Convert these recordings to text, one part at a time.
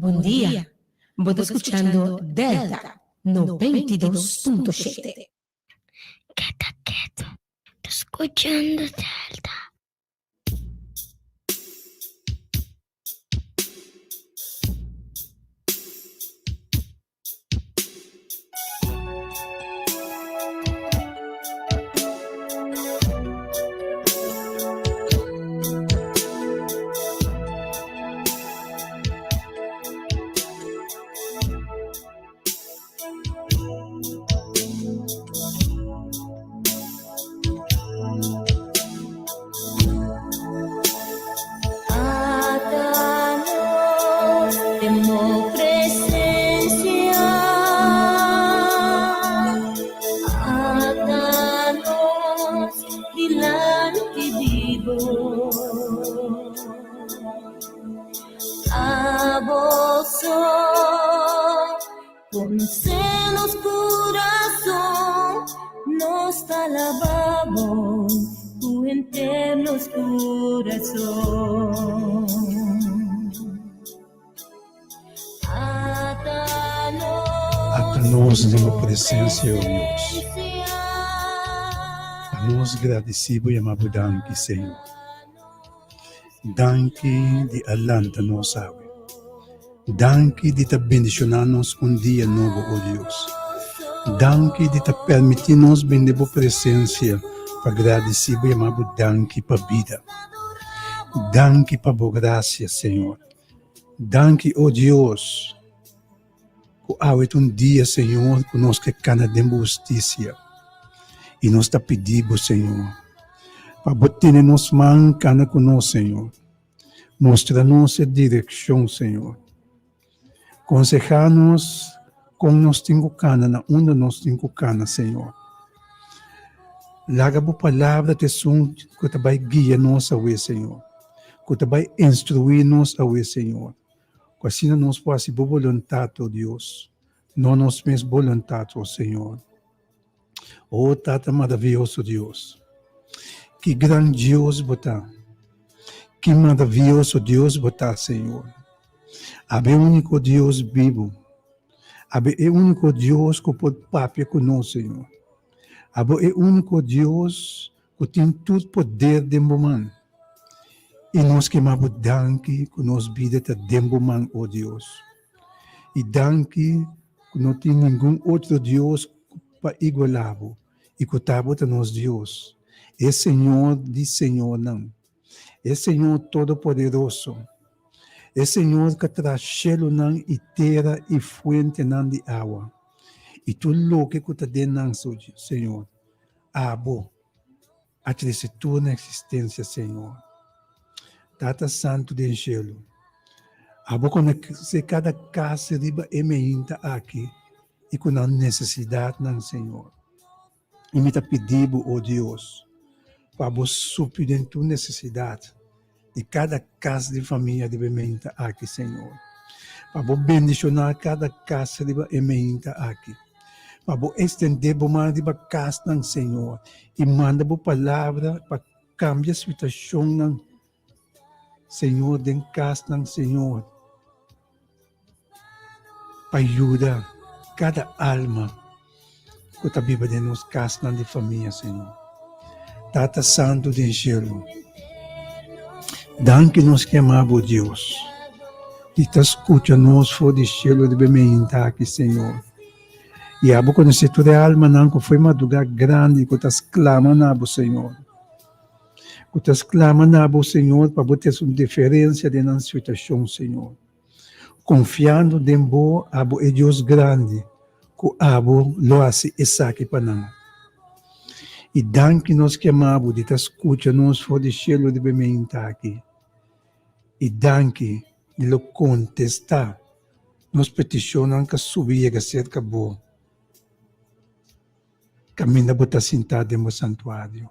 Buen día. Vos escuchando Delta 92.7. Quieto, quieto. Estoy escuchando Delta. Con celos corazón nos alabamos, tu eterno corazón. Atanos de la presencia, oh Dios. A nós agradecido e amado danke, Senhor. Danke de alanta nos sabe. Danke de te bendicionar-nos um dia novo, oh Deus. Danke de te permitir-nos bem de boa presença, para agradecido e amado danke para a vida. Danke para a boa graça, Senhor. Danke, oh Deus. Que houve dia, Senhor, que nós que cana de justiça. E nós te pedimos, Senhor, para botar nos mãos cana conosco, Senhor. Mostra-nos a direção, Senhor. Aconsejar-nos como nós temos cana, na onde nós temos cana, Senhor. Laga a palavra de som que te vai guiar-nos a ver, Senhor. Que te vai instruir-nos a ver, Senhor. Que assim nós possamos ser boa vontade, oh Deus. Não nos mesmos vontade, oh Senhor. Oh, Tata maravilhoso Deus. Que grandioso botar. Que maravilhoso Deus botar, Senhor. Abe único Deus vivo. Abe é único Deus que pode papia conosco, Senhor. Abe é único Deus que tem todo poder de momento. E nós queremos danke que nos vida está de momento, oh Deus. E danke que não tem nenhum outro Deus para igualar. e kutabo ta nos Deus. É Senhor de Senhor não. É Senhor Todo-Poderoso. É Senhor que traz cielo não e terra e fuente não de água. E tu lo que kuta den não, Senhor. Abo. Atrece tu na existência, Senhor. Tata Santo de cielo. Abo quando se cada casa riba emeinta aqui e com a necessidade não, Senhor. E me tá pedindo, oh Deus, para você suprir em tua necessidade de cada casa de família de emeinta aqui, Senhor. Para você bendicionar cada casa de emeinta aqui. Para você estender o mar de casa, não, Senhor. E manda a palavra para cambiar a situação, não, Senhor, de casa, não, Senhor. Para ajudar cada alma que está viva de nos casas de família, Senhor. Tata Santo de cielo. Dan que nos queimamos, Deus. E te escuta nos for de cielo de bementa aqui, Senhor. E abo conhecer a alma não que foi madrugar grande que te exclama nabo, Senhor. Que te exclama nabo, Senhor, para ter uma diferença de nossa situação, Senhor. Confiando em bo, abo é Deus grande, que abo lo hace aqui para nós. E dan que nos queimamos de te escuta nos for de cielo de bementa aqui. E dan que lo contestar, nos peticionam que subir a ser cabo. Camina bota sentado no santuário.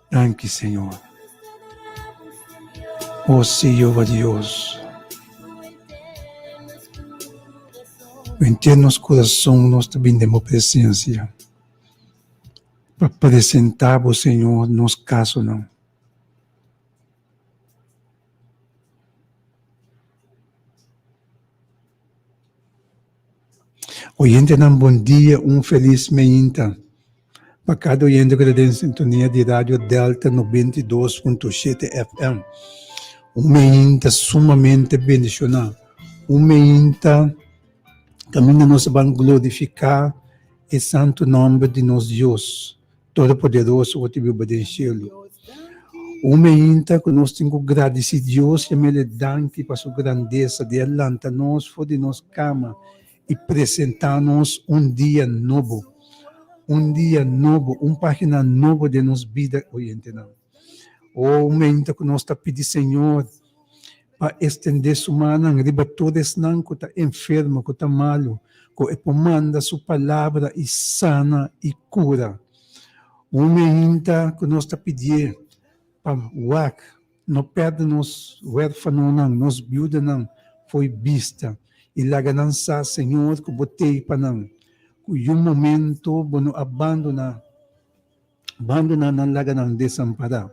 Danke, Senhor. Oh, Senhor Deus. Em nosso coração, nós também temos presença. Para apresentar o Senhor, nos caso não. Oyente, bom dia, feliz meinta. Para cada oyente que está em sintonia de Rádio Delta 92.7 FM. Meinta sumamente bendicionado. Meinta caminho nós vamos glorificar o santo nome de nosso Deus, Todo-Poderoso, o Tibio do Cielo. Meinta que nós temos que agradecer a Deus e me danke para sua grandeza de alanta nós for de nossa cama e apresentar-nos dia novo. Dia novo, página nova de nossa vida, oyente não. Meinta que nós está pedindo, Senhor, para estender sua mão, riba todos não que está enfermo, que está malo, que manda sua palavra e sana e cura. Meinta que nós está pedindo para o não perde nos huérfanos, não, nos viúvas, não, foi vista. E lá ganança, Senhor, que botei para não. Que momento, bueno, abandona na laga ng desamparado.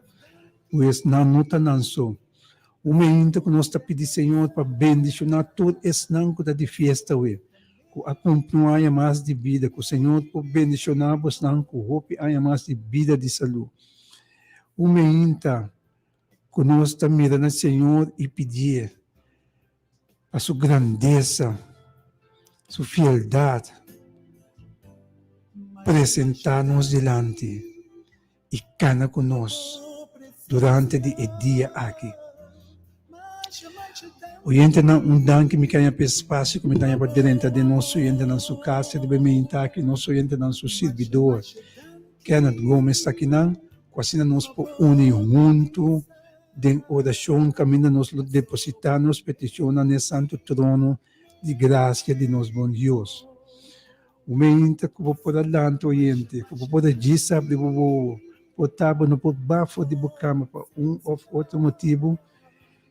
Pois na nota não só. Meinta que nós está pedindo, Senhor, para bendicionar todo esse não que está de festa, que acompanha mais de vida, que o Senhor para bendicionar os não que hope há mais de vida de saúde. Meinta que nós está mirando, Senhor, e pedir a sua grandeza, sua fieldade, apresentar-nos diante e cana conosco durante o dia aqui. Oyente não danke me canha para espaço que me tenha para dentro de nosso oyente na sua casa de bem aqui nosso oyente na seu servidor. Kenneth Gomes está aqui não, quase nos une junto de oração, caminho nos depositar nos peticiona no santo trono de graça de nosso bom Deus. Meinta que vou por adelante, oyente, que vou por aqui, sabe, vou botar no bafo de bocama para ou outro motivo,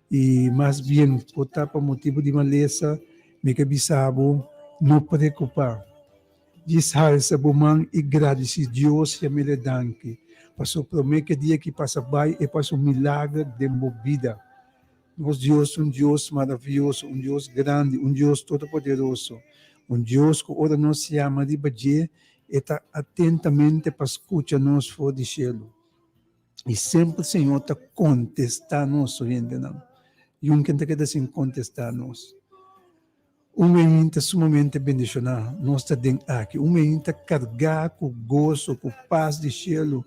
e mais bem botar para motivo de maleza, me cabisabo, não preocupar. Diz halsa bumang e agradecer Deus e a me danke. Passou promete que dia que passa vai e passa milagre de vida. Nosso Deus, Deus maravilhoso, Deus grande, Deus todo-poderoso. Deus que ora nos chama de badia e está atentamente para escutar nos for de cielo. E sempre o Senhor está contestando nos, gente, não. E quem está sem contestar nos. Uma ainda sumamente bendicionada. Nós estamos aqui. Uma ainda carregar com gozo, com paz de cielo,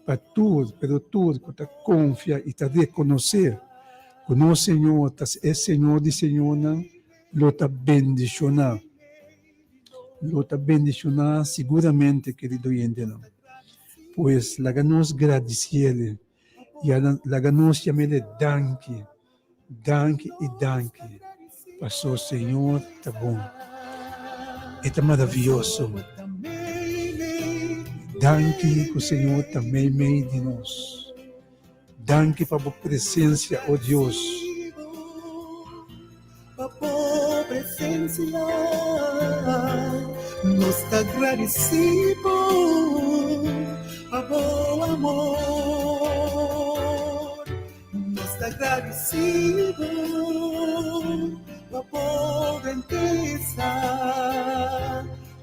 para tudo, pero tudo, que está confia e está reconhecer que o nosso Senhor é Senhor de Senhor, lo está bendicionando. Lo está bendicionando seguramente, querido oyente, não. Pois, lá nos agradecer, e lá nos chamar danke, danke e danke. Passou, Senhor, tá bom. É maravilhoso. Danke que o Senhor também meio de nós. Danke para a presença, ó Deus. A tua presença nos está agradecido, a bom amor nos está agradecido, a boa grandeza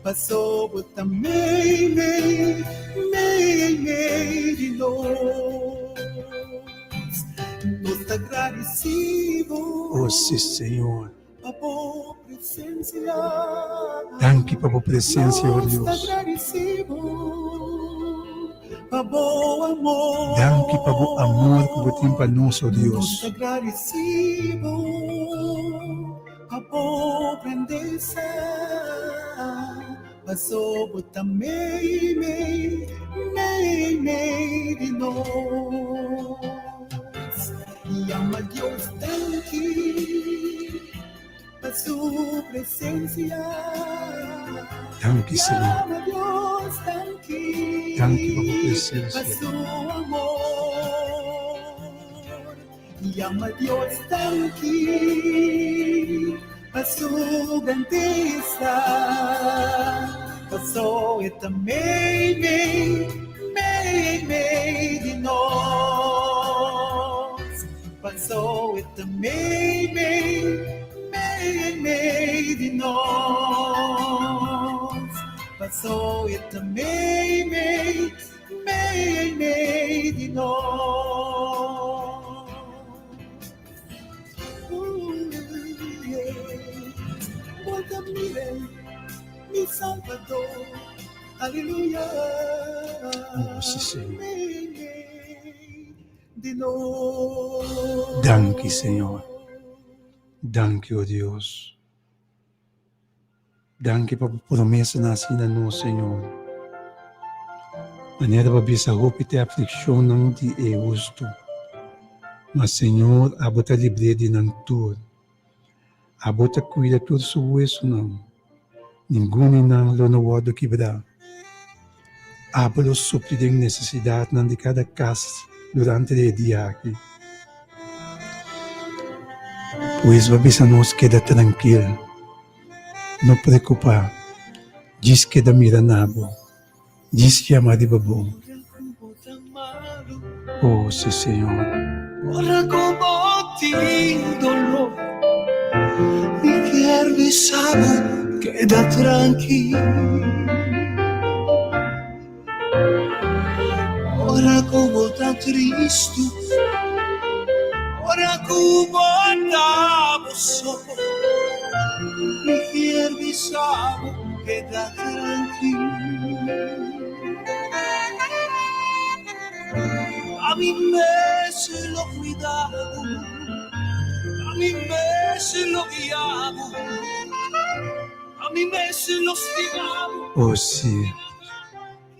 passou também meio de nós, nos está agradecido. Oh, sim, Senhor. A boa presença, Danke para a presença, ó Deus. a boa amor, Danke para o amor que você tem para nós, ó Deus. agradecido, a boa grandeza passou também meio de nós, e ama Deus danke a sua presença. Danke, Senhor. Ama Deus danke Danke para a a presença. seu amor, e ama Deus danke a sua grandeza passou e também meio de nós, passou e também meio de nós, passou e também meio de nós. Volta mi Salvador, aleluia. Oh, sim, Senhor. De nós. Danke, Senhor. Danke, ó Deus. Danke para a promessa nascida no Senhor. Maneira para ver a roupa e a aflição não te é justo. Mas, Senhor, a bota livre de não tudo. A bota cuida tudo sobre isso, não. Ninguém não lo pode quebrar. A bota supre de necessidade de cada casa durante o dia aqui. Pois a bisa nos queda tranquilo. Não preocupar. Diz que da mira nabo. Diz que ama de babo. Oh, sim, Senhor. Ora como ti dolor, mi quiero saber, queda tranquilo. Ora como tan triste, ora como andamos solo, mi quiero saber, queda tranquilo. A mí me se lo cuidado, a mí me se lo guiado, a mí me se lo estimado. Oh, sim.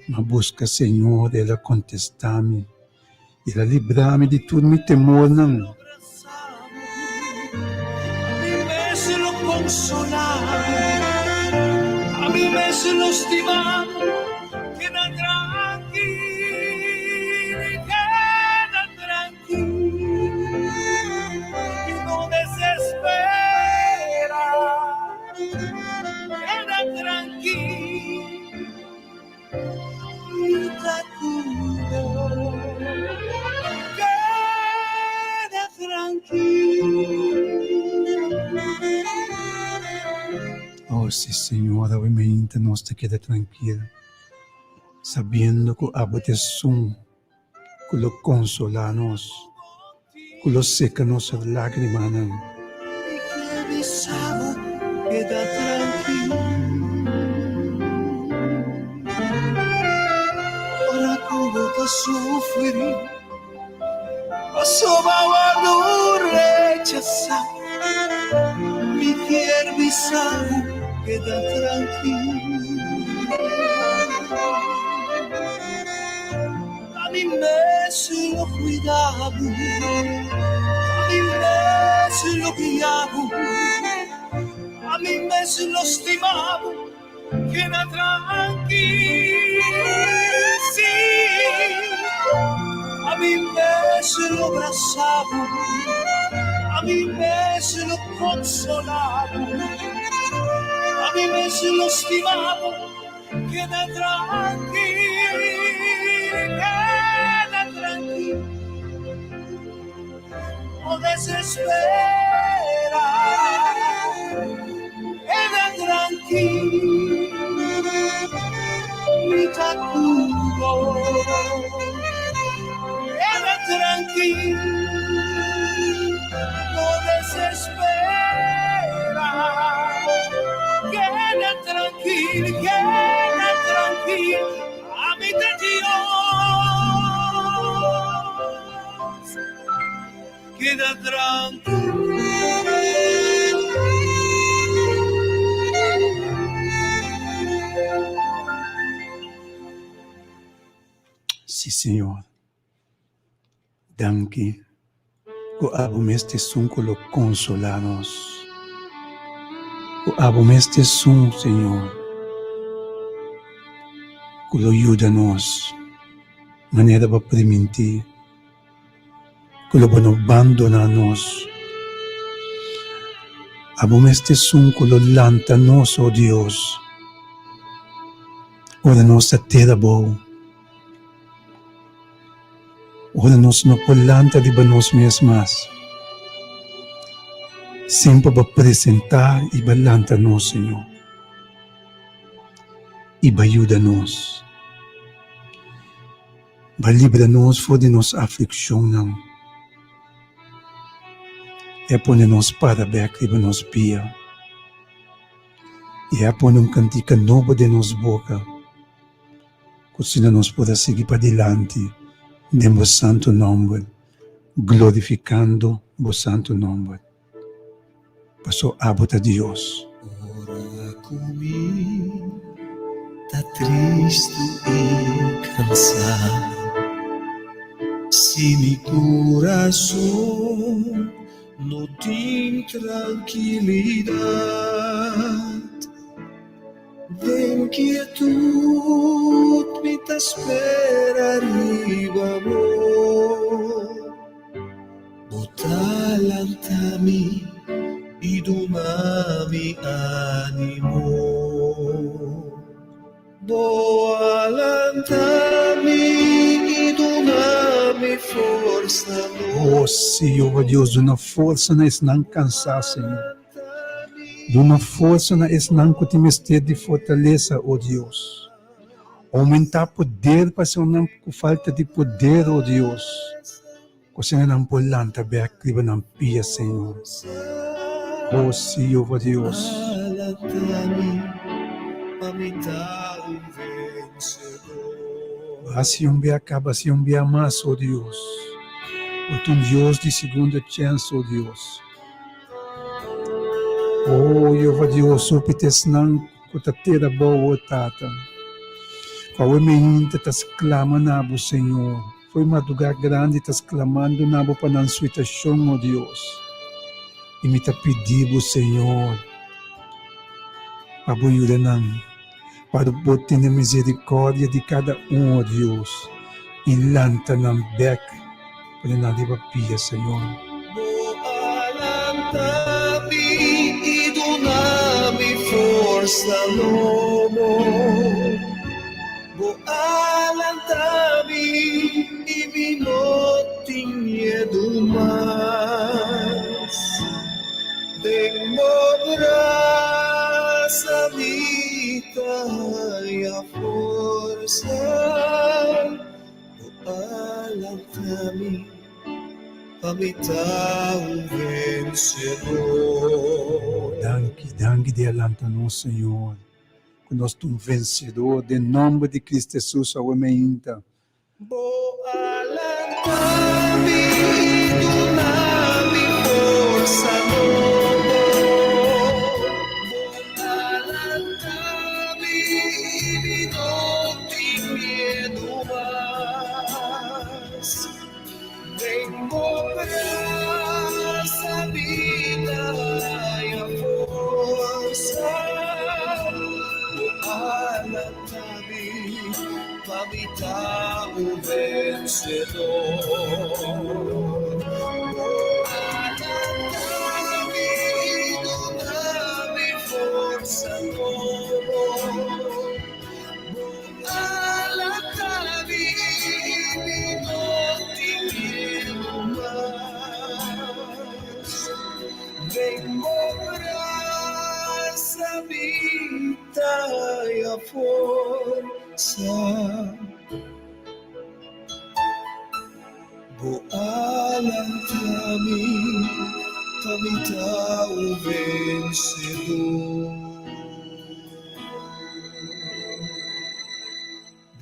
Ma busca, Senhor, ela contestar-me. Ela livrar-me de tudo meu temor, não. A mí me se lo consolado, a mí me se lo estimado, queda tranquilo, y no desespera, queda tranquilo, y tranquilo, queda tranquilo. Oh, sim, Senhor, obviamente nós te queda tranquilo, sabendo que a proteção, que lo consola-nos, que lo seca nossas lágrimas, não. Mi sabe queda a sufrir, pasó a rechazar. Mi tierra y salvo, queda tranquilo. A mí me se lo cuidaba, a mí me se lo guiaba, a mí me se lo estimaba, queda tranquilo. Sí, a mí me se lo abrazaba, a mí me se lo consolaba, a mí me se lo estimaba, queda tranquilo, queda tranquilo, no desespera, queda tranquilo, mi tacudo, queda tranquilo. No desespera, queda tranquilo, a mí de Dios, queda tranquilo. Sí, Senhor. Danke. O abomeste lo consolanos. O abomeste Senhor. Que lo ayuda-nos. Maneira para permitir. Que lo não abandona-nos. Abomeste que lo lanta-nos, oh Deus. Ora nossa terra boa. Ora nós não polanta de nós mesmas. Sempre para apresentar e balanta-nos, Senhor. E ajuda-nos. Livra-nos fora de nossa aflição, não. E põe-nos para back e nos pia. E põe cantica nova de nos boca. Que se nós podemos seguir para diante. De vosso santo nome, glorificando vosso santo nome. Passou a botar Deus. Ora comigo, tá triste e cansado. Se mi coração não tem tranquilidade, de inquietud me te espera arriba, amor. Botalantami e domami ánimo. Boalantami e domami força, Oh, Senhor, Deus, uma força na não cansar, Senhor. De uma força na não que te mestre de fortaleza, oh Deus. Aumentar poder para ser não com falta de poder, oh Deus. Você não pode lantar bem aqui na pia, Senhor. Oh, Senhor, oh Deus. Assim acaba, assim mais, oh Deus. O Deus de segunda chance, oh Deus. Oh, Jeová Deus, supites não kutateira boa, tata. Kau meinta tas clama nabo, Senhor. Foi madrugada grande, tas clamando nabo para não situação, oh Deus. E me ta pedindo, Senhor, para ajuda não, para botar na misericórdia de cada oh Deus. E lanta não bec, para não levar pia, Senhor. e donami força novo. Boalantami e me não medo mais. Demobras a vida e a força. Boalantami habitar vencedor. Danke de alanta-nos, Senhor. Que nós somos vencedor, em nome de Cristo Jesus, a homem. Boalang kami, dunami forsa nomo. Boalang kami, binoting miedo mas. Vengo para sa vida y a forza. Boalang kami, mamita o vencedor. Boalang kami, dunami forza nomo. Boalang kami, binoting miedo mas. Vengo para sa vida y a forza. Boalang kami, mamita o vencedor.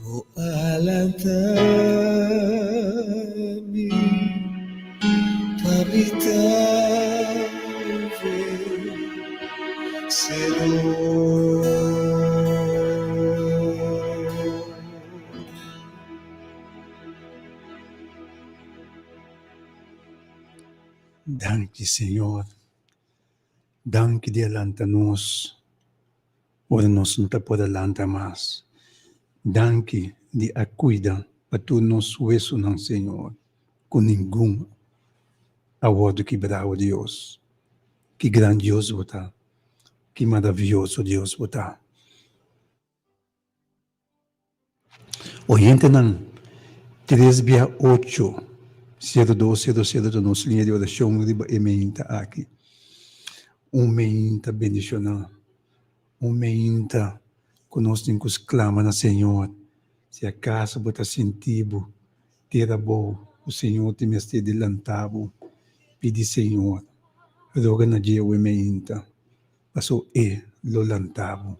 Boalang kami, mamita o vencedor. Danke, Senhor. Danke de alanta-nos. Ora nós não te pode alantar mais. Danke de acuida para tu nos hueso não, Senhor. Com nenhum acordo quebrado, Deus. Que grandioso você. Que maravilhoso Deus você. Oriente não. 368 0200 da nossa linha de oração riba ementa aqui. Meinta bendicionar. Meinta que nós temos que clamar na Senhor. Se acaso você sentido, terá bom, o Senhor te mestre delantado. Pedi Senhor, roga na dia o meinta. Passou lo lantavo.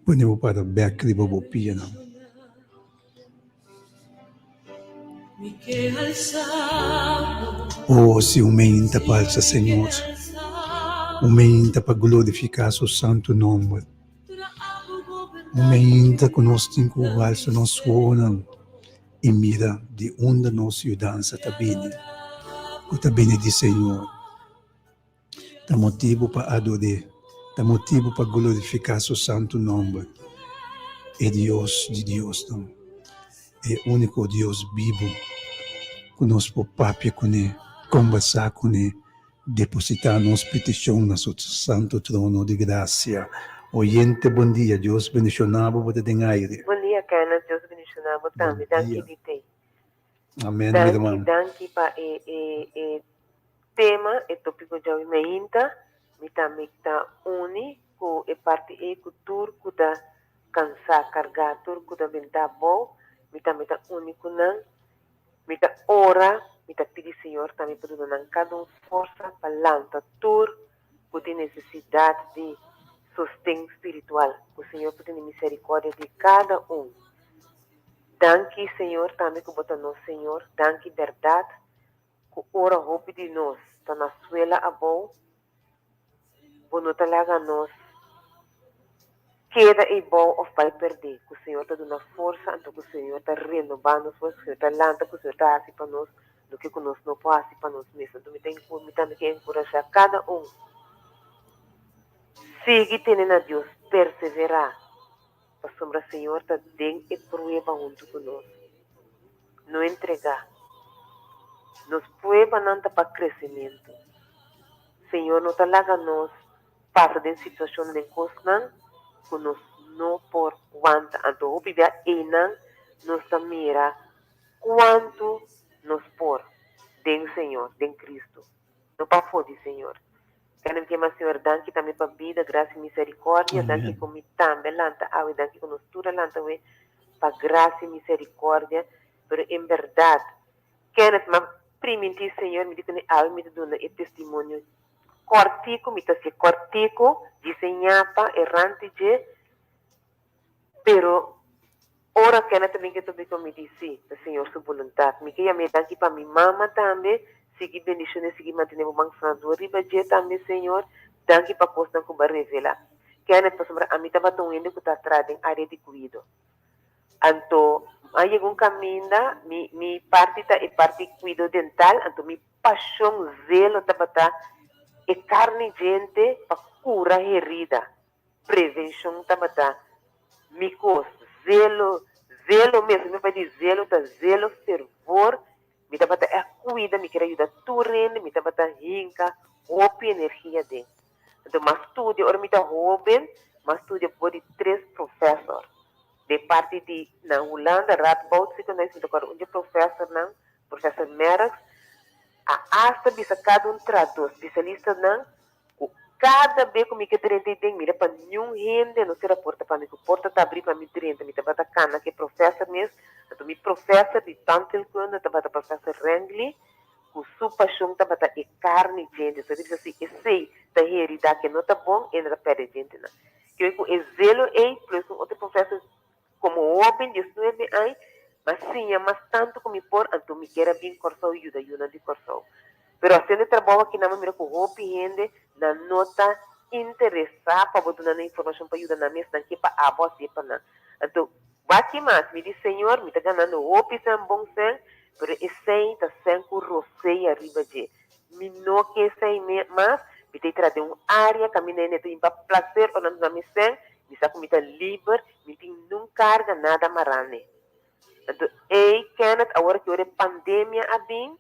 Poneu para becre bobo piano. Oh, se o meinta palsa, Senhor. O meinta para glorificar seu santo nome. O meinta que nós temos que valsa nos suonam e mira de onde nós dança tabine. O tabine de Senhor. Dá motivo para adorar. Dá motivo para glorificar seu santo nome. É Deus de Deus, não. É o único Deus vivo. Que nós podemos com ele, conversar com ele, depositar nossa petição no seu santo trono de graça. Oyente, bom dia. Deus bendicionado por ter aire. Bom dia, Kenneth. Deus bendicionado também. Danke de te. Amém, meu irmão. Danke para tema e tópico de hoje meinta. Me também está uni com a parte cultura que da cansar carregar tur que da venda bom. Me também está uni com não. Me está ora. Me está pedir Senhor também para dar cada força para lançar tur que tem necessidade de sostém espiritual. O Senhor pode ter misericórdia de cada um. Danke, Senhor, também que bota nós, Senhor. Danke, verdade. Que ora roupa de nós. Está na suela a bom. Bonota laga nós. Queda e bom ou vai perder. Que o Senhor está dando força. Então que o Senhor está renovando. Que o Senhor está lanta. Que o Senhor está assim para nós. Do que nós não podemos assim para nós mesmos. Então me também que encorajar cada um. Sigue tendo a Deus, perseverar. A sombra Senhor está dentro e prueba junto conosco. Não entregar. Nos prueba não está para crescimento. Senhor, não está lá a nós, passa de situação de coisa, que nós não por quanto, então, o bebê não nos mira quanto nos por, dentro Senhor, dentro Cristo. Não para fora, Senhor. Quero que o Senhor danke também para a vida, graça e misericórdia. Danke com me também, lanta, awe, danke com nós tudo, lanta, awe, para graça e misericórdia. Pero em verdade, quero que primeiro, Senhor, me diga, awe, me dá o testemunho. Cortico, me dá cortico, desenhapa, errante, pero Ora que também que também como disse, o Senhor sua vontade. Me queria me dar aqui para minha mama também, seguir bendições, seguir manter o banco franco riba dia também, Senhor, danke para costa que vai revelar. Que é para sombra a mim estava tão indo que está atrás em área de cuido. Então, aí um caminho, mi parte tá é parte cuido dental, então mi paixão zelo tá é carne gente para curar herida, prevenção tá micos zelo mesmo, me vai dizer zelo tá zelo fervor, me tá é cuida, me quer ajudar turene, me tá rinca, roupa energia dentro. Então, mas estudo, ora me tá roubem, mas estudo por 3 professores. De parte de na Holanda, Radboud, se nós tocamos onde professor Merckx, a asta bisa cada tradutor, especialista não, cada vez que me que tem mira para nenhum rende, não será porta para mim, que porta tá abrir para mim drente, me tá bata cana que professor mesmo, então me professor de tanto quando tá bata professor Rengley, o sua paixão tá bata é carne gente, só diz assim, sei da heredade que não tá bom, ainda perde gente não. Que eu é zelo plus um outro professor como open 19 anos, mas sim, mas tanto como por, então me quer bem corção e ajuda de corção. Pero assim trabalho aqui na maneira com roupa e rende, na nota interessar para botar na informação para ajudar na mesa, que para a voz e para não. Então, bate mais, me diz Senhor, me está ganhando roupa e bom sem, pero esse está sem com roceia arriba de, me não quer sem mais, me tem trazer uma área, caminhando para prazer ou na mesa. Me sabe que me livre, me tem não carga nada marane. Então, Kenneth, agora que a pandemia a bem,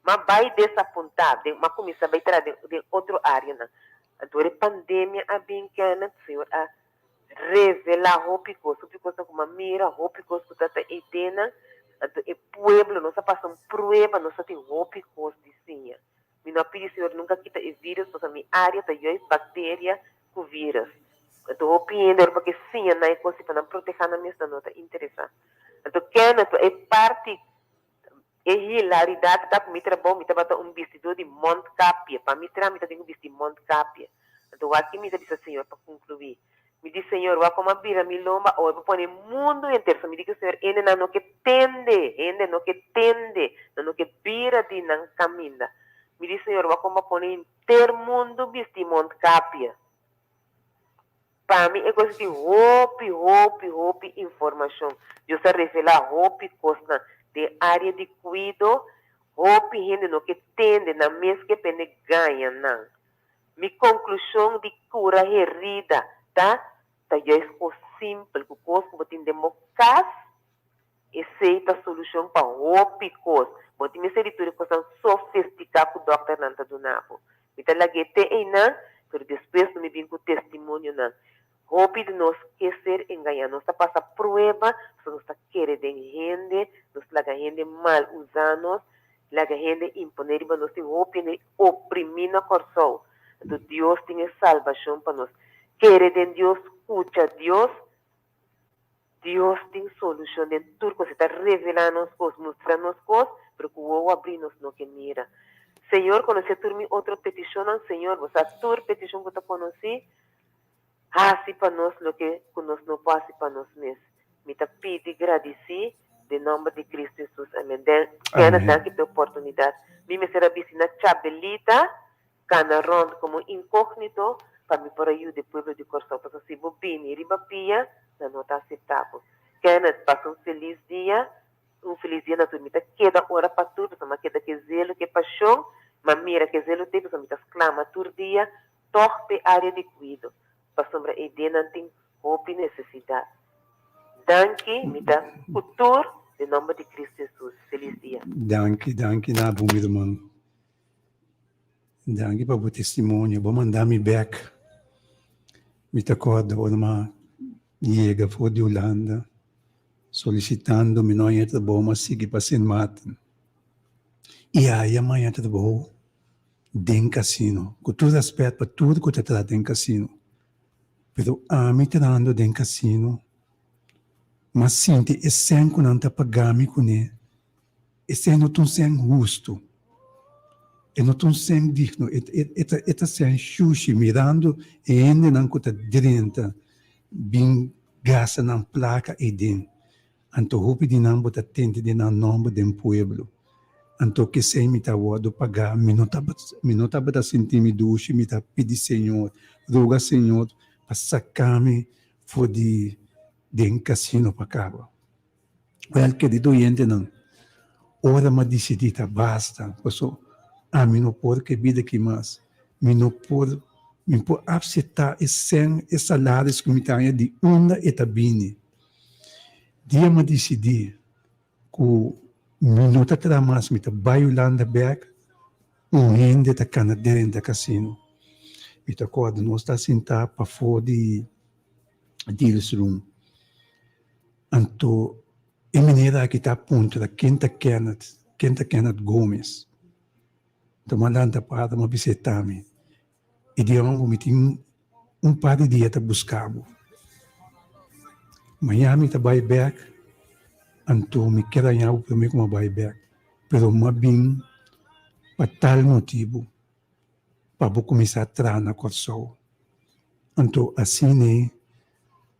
mas vai desapontar, mas começa a trazer de outra área, né? Então, a pandemia a bem, Kenneth, Senhor, a revelar roupas, como a mira, roupas que está etena, então, o pueblo, nós passamos prueba, nós tem roupas de sinha. Me não pedi, Senhor, nunca quita o vírus, porque a minha área tem bactéria com vírus. Então, opinião porque sim, não é coisa para não proteger na mesa nota interessante. Então, é parte, é hilaridade, tá? Me trabalho, me trabalho vestido de Monte Capia. Para mim, eu tenho um vestido de Monte Capia. Então, aqui me diz, Senhor, para concluir. Me diz, Senhor, vai como abrir a minha lomba, ou eu vou pôr o mundo inteiro. Me diz, Senhor, ele não que tende, não que vira de não caminha. Me diz, Senhor, vai como pôr inteiro mundo vestido de Monte Capia. Para mim, é coisa de roupa, informação. Eu sei revelar roupa, coisa de área de cuido, roupa, gente no que tende, na mesa que pene ganha, não. Minha conclusão de cura herida, tá? Tá, já é coisa simples, que coisa que você tem democracia, aceita a solução para roupa e coisa. Você me sei de coisa sofisticada que o doutor não está dando. Me tá lá que tem aí, não? Pero depois me vem com testemunho, não. Roupa de nós esquecer enganar, nós está passando prova, nós está querendo gente, nós está gente mal usando, la gente imponer, nós tem roupa de oprimir na coração. Então Deus tem salvação para nós. Querem Deus, escuta Deus, Deus tem solução de tudo que você está revelando as coisas, mostrando as coisas, para que o abrir nos não que mira. Senhor, quando você turme outra petição, Senhor, você a tua petição que você conhece, assim para nós o que nós não passe para nós mesmos. Me tá pedi agradecer em nome de Cristo Jesus. Amém. Quero dar aqui a oportunidade. Me será vista na chabelita, cana ronda como incógnito, para me por aí o povo de coração. Para se bobine, riba pia, não está aceitável. Quero passar um feliz dia na tua vida. Queda hora para tudo, mas queda que zelo, que paixão, mas mira que zelo tem, mas me exclama todo dia, torpe área de cuido. Para sombra e de não tem roupa e necessidade. Danke, me dá futuro, em nome de Cristo Jesus. Feliz dia. Danke, na bom, meu irmão. Danke para o testemunho. Vou mandar me back. Me acordo, uma nega fora de Holanda, solicitando me não entra bom, mas siga para sem maten. E aí amanhã está bom, dentro casino. Com todo respeito para tudo que está dentro casino. Pero a mim está dando dentro casino. Mas sinto, esse que não está pagando com ele. Esse não está sendo justo. E não está sendo digno. Está sendo xuxi, mirando e ainda não está dentro. Bem gasta na placa e dentro. Anto hupi dinambo tatente dinang nombo den pueblo. Anto que sei me tá wado pagar, minuta bata sentimi dushi, me tá pedir Senhor, roga Senhor, para sacar-me for de casino para cá. Well, querido oyente, não. Ora ma decidita, basta. Posso, mi não pode que vida que mais. Me não pode aceitar esse salário que me tenha de onda e tabine. Dia ma decidir que minuta terá mais me tá baiulando back, rende tá canadeira da casino. Me tá acorda, nós tá sentado para fora de deals room. Anto, e maneira que está a ponto da Quinta Kenneth Gomes. Tomando para uma visita-me. E de onde me tinha par de dias para buscar. Miami está back. Anto me queda em algo para mim como back. Pero uma bem para tal motivo para começar a entrar na corso. Anto assim né,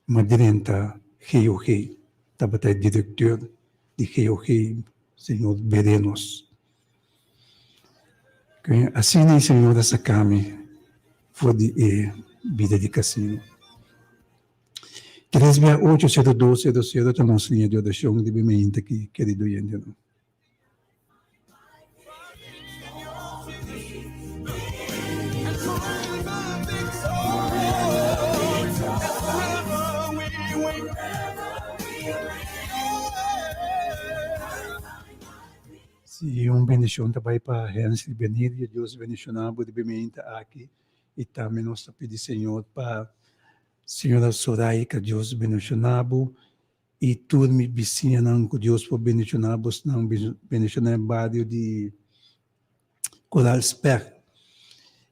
madrenta GOG. Estava até diretor de GOG, senhor Berenos. Assim nem senhor da Sakami foi de vida de casino. 368-0200 está nossa linha de oração de bem-vinda aqui, querido oyente. Se bendição também para Hans Benir, Deus bendicionado de bem-vinda aqui. E também nós pedimos, Senhor, para Senhora Soraya, que Deus bendicionado. E tudo me vizinha, que Deus por bendicionado, não bendicionado o barrio de Coral Sper,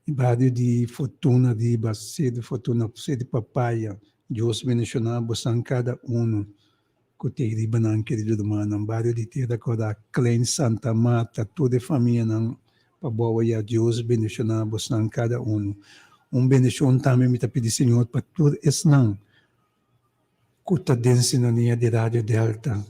o barrio de Fortuna, de Bacedo, Fortuna, de Papaya. Deus bendicionado, são cada um. Que riba ng querido dumanang barrio de Tierra Cora, Klein Santa Marta, toda a família ng pabawa Deus bendicionamos ng cada bendição também me pedir Senhor para tudo isso não. Kuta din sintonia de Rádio Delta,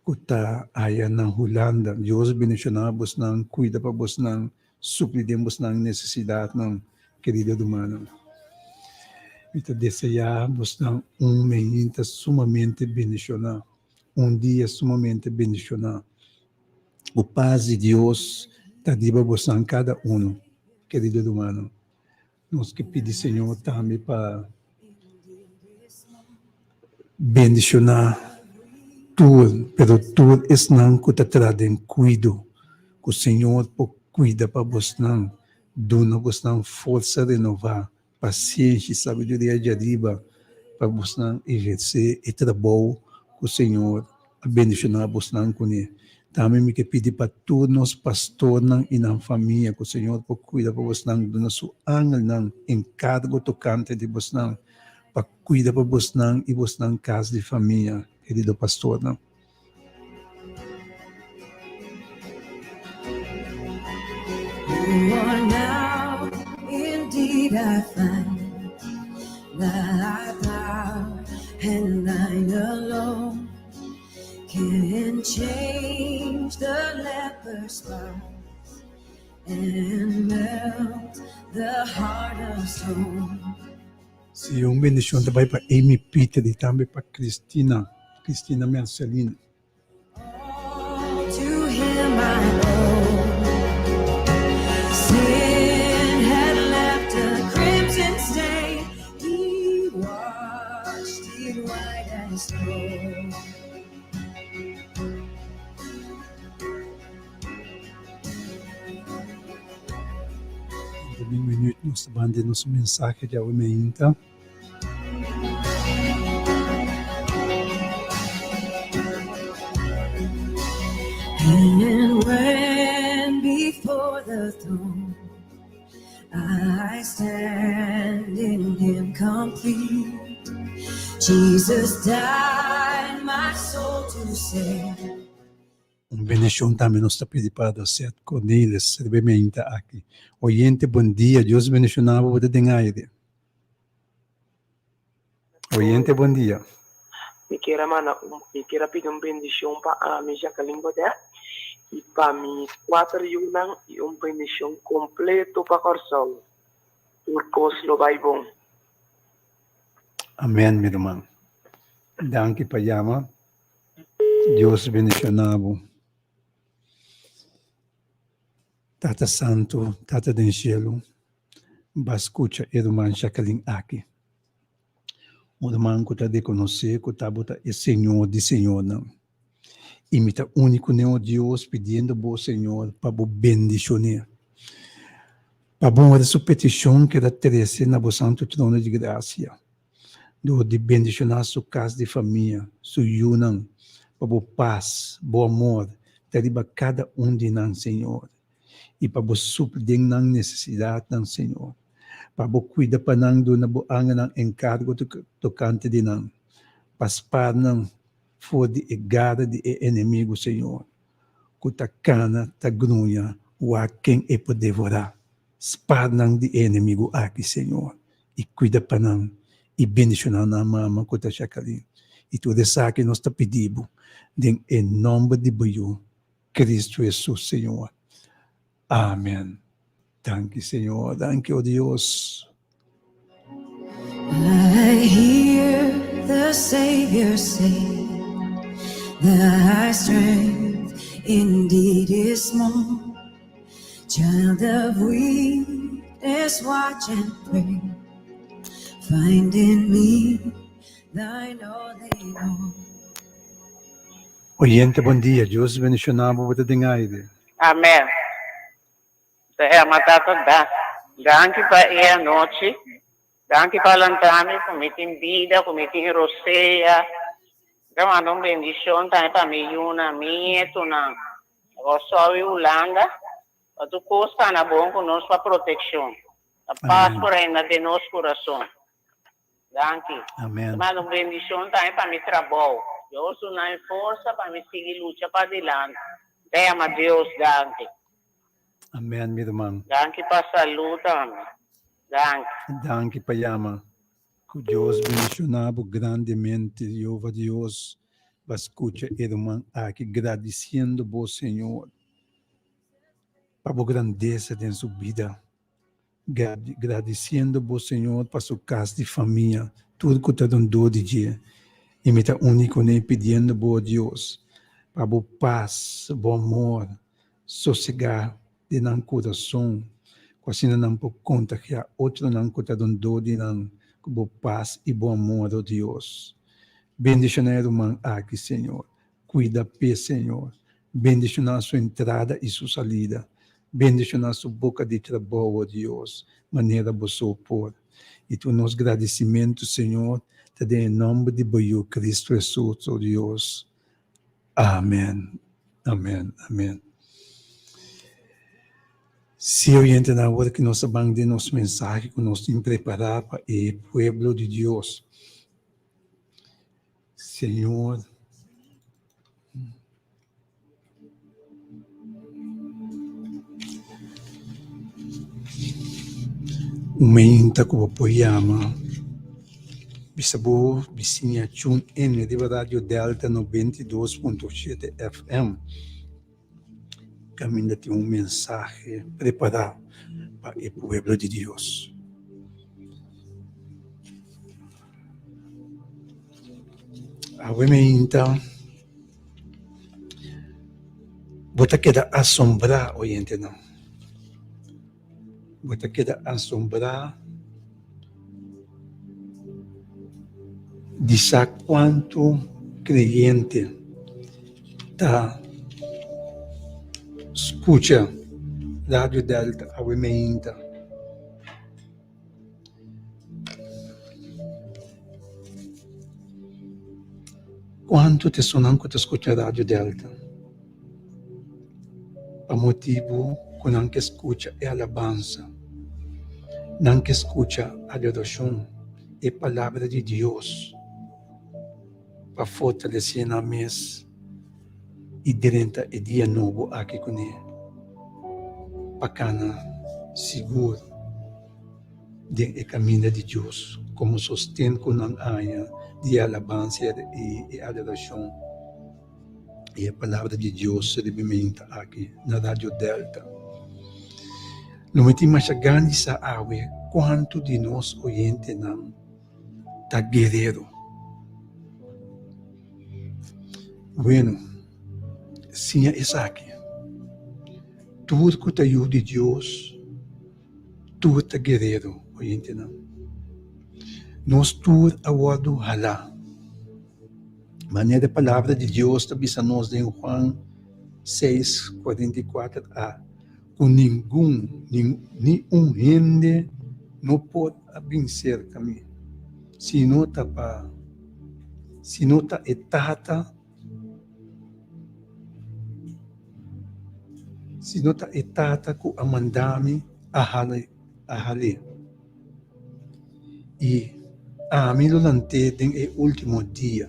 kuta aya ng Holanda, Deus bendicionamos ng cuida para vos ng suplidemos ng necessidade ng querido dumanang. Então, desejamos momento sumamente bendicionado, dia sumamente bendicionado. O paz de Deus está diba a cada querido humano. Nós que pedimos, Senhor, também para bendicionar tudo, pero tudo é não que está trazendo cuido, que o Senhor cuida para vos não, dona vos não força renovar, paciência e sabedoria de arriba para você exercer e trabalho com o Senhor, abençoar você com ele. Também me pedir para todos os pastores e na família que o Senhor pode cuidar para você do nosso ángel, encargo tocante de você, para cuidar para você e você casa de família, querido pastor. You are now indeed I find thy power and thine alone can change the leper's spots and melt the heart of stone. Se bendição também para Amy Peter e também para Cristina Marcelina. All to him I owe. Sin had left a crimson stain. He washed it white as snow. Em minuto nós bande nosso mensagem de aumenta. And when before the throne I stand in him complete, Jesus died my soul to save. Bendição também nós pedimos para você, Cornelius, servementa aqui. Oyente, bom dia, Deus bendicionava você de aire. Oyente, bom dia. me queira pedir uma bendição para a minha Jacqueline Bodé e para mim 4 Yunan e uma bendição completo para Corsol. Por Coslo vai bom. Amém, minha irmã. Danke, Payama. Deus bendicionavo. Tata Santo, Tata do Cielo, bascucha irmã Jacqueline aqui. O irmão que está de conhecer, que está bota é Senhor de Senhor, não. Imita único, né, Deus, pedindo ao Senhor para o bendicionar. Para bom sua petição que era Teresa na bo santo trono de graça. Do de bendicionar sua casa de família, sua união, para o paz, bom amor, deriva cada de nós, Senhor. E para o suprir na necessidade do Senhor. Para o cuidar para nós do na bo ang encargo tocante de nós. Para nós for de egada de inimigo, Senhor. Kuta cana, ta grunha, o a quem é por devorar. Sparnang de inimigo aqui, Senhor. E cuida para nós. E bendicionar na mama, kuta Jacqueline. E tudo isso que nós está pedindo. Em nome de Buiu, Cristo Jesus, Senhor. Amém. Danke, Senhor. Danke, oh Deus. I hear the Savior say, thy strength indeed is small. Child of weakness, watch and pray. Find in me thine only all. Oyente, bom dia. Deus bendicionava o aire. Amém. Saya matata da. Danke para a noite. Danke para lantame, comitim vida, comitim roceia. Então, uma bendição também para mim, uma minha, tu não. Eu sou Yolanda. Tu custa na bom conosco para proteção. A paz por aí na de nosso coração. Danke. Amém. Mas uma bendição também para mim trabalho. Eu sou na força para me seguir luta para adiante. Tema Deus, danke. Amém, minha irmã. Danke para a saúde também. Danke. Danke, Payama. Que Deus bendicionava grandemente, Jeová Deus. Escuta, irmã, aqui agradecendo ao Senhor para a grandeza de sua vida. Agradecendo ao Senhor para sua casa de família, tudo que está dando de dia. E me está único, nem pedindo ao Deus para a paz, o amor, sossegar de nosso coração. Quase não por conta que a outro não está dando de boa paz e bom amor a Deus. Bendicionar o irmão aqui, Senhor. Cuida, Senhor. Bendicionar sua entrada e sua saída. Bendicionar sua boca de trabalho, Deus. Maneira você opor. E tu nos agradecimentos, Senhor, te dê em nome de Buiu, Cristo Jesus, oh Deus. Amém. Amém. Amém. Se eu entro na hora que nós vamos de nosso mensagem, que nós temos preparado para o povo de Deus. Senhor, aumenta como apoiama, bisabu, bisinha tune in de rádio Delta 92.7 FM. Caminho tem mensagem preparado para o povo de Deus. Então, você queda assombrar, oyente, não? Você queda assombrar de saber quanto crente está escuta Rádio Delta, a Wemeinta. Quanto te sonam que te escuta Rádio Delta? O motivo que não que escuta é alabança, não que escuta adoração, é palavra de Deus para fortalecer na mesa e durante o dia novo aqui com ele. Bacana, seguro, de caminho de Deus, como sustento com a anha, de alabanza e adoração. E a palavra de Deus se alimenta aqui na Rádio Delta. Não me tem mais grande sa awe quanto de nós oyente não tá guerreiro. Bueno, sim é isso aqui. Tudo que te ajuda de Deus, tudo tá guerreiro, oyente não. Nós tudo aguardo halá. Maneira a palavra de Deus está nós em Juan 6:44a. Com nenhum gente não pode vencer caminho. Se não está etata, com a mandame a hale. E a mim lo lante den é último dia.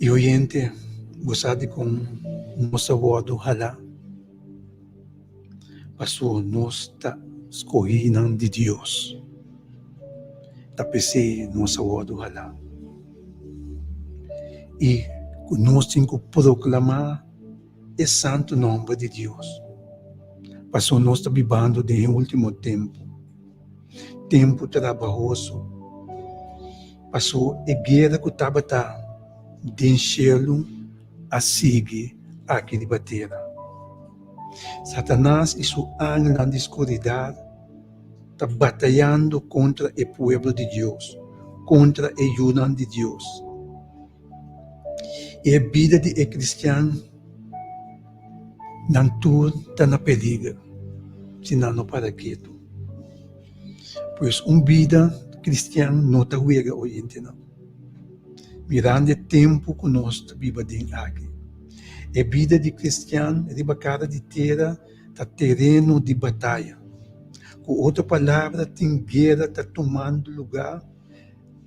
E oyente, gostade com nossa voz halá. Passou nós tá escolhendo de Deus. Tá pensei nossa voz halá. E nós temos que proclamar o santo nome de Deus. Passou nós tá vivendo no último tempo trabalhoso. Passou a guerra que estava de cielo a seguir aqui de batera. Satanás e seu anjo na escuridão está batalhando contra o povo de Deus, contra a ajuda de Deus. E a vida de cristiano não tudo está na perigo, senão não para quieto. Pois vida cristiana não está huega hoje, não. Mirando o tempo que nós vivemos aqui. A vida de cristiano, de bacana de terra, está terreno de batalha. Com outra palavra, tem guerra, está tomando lugar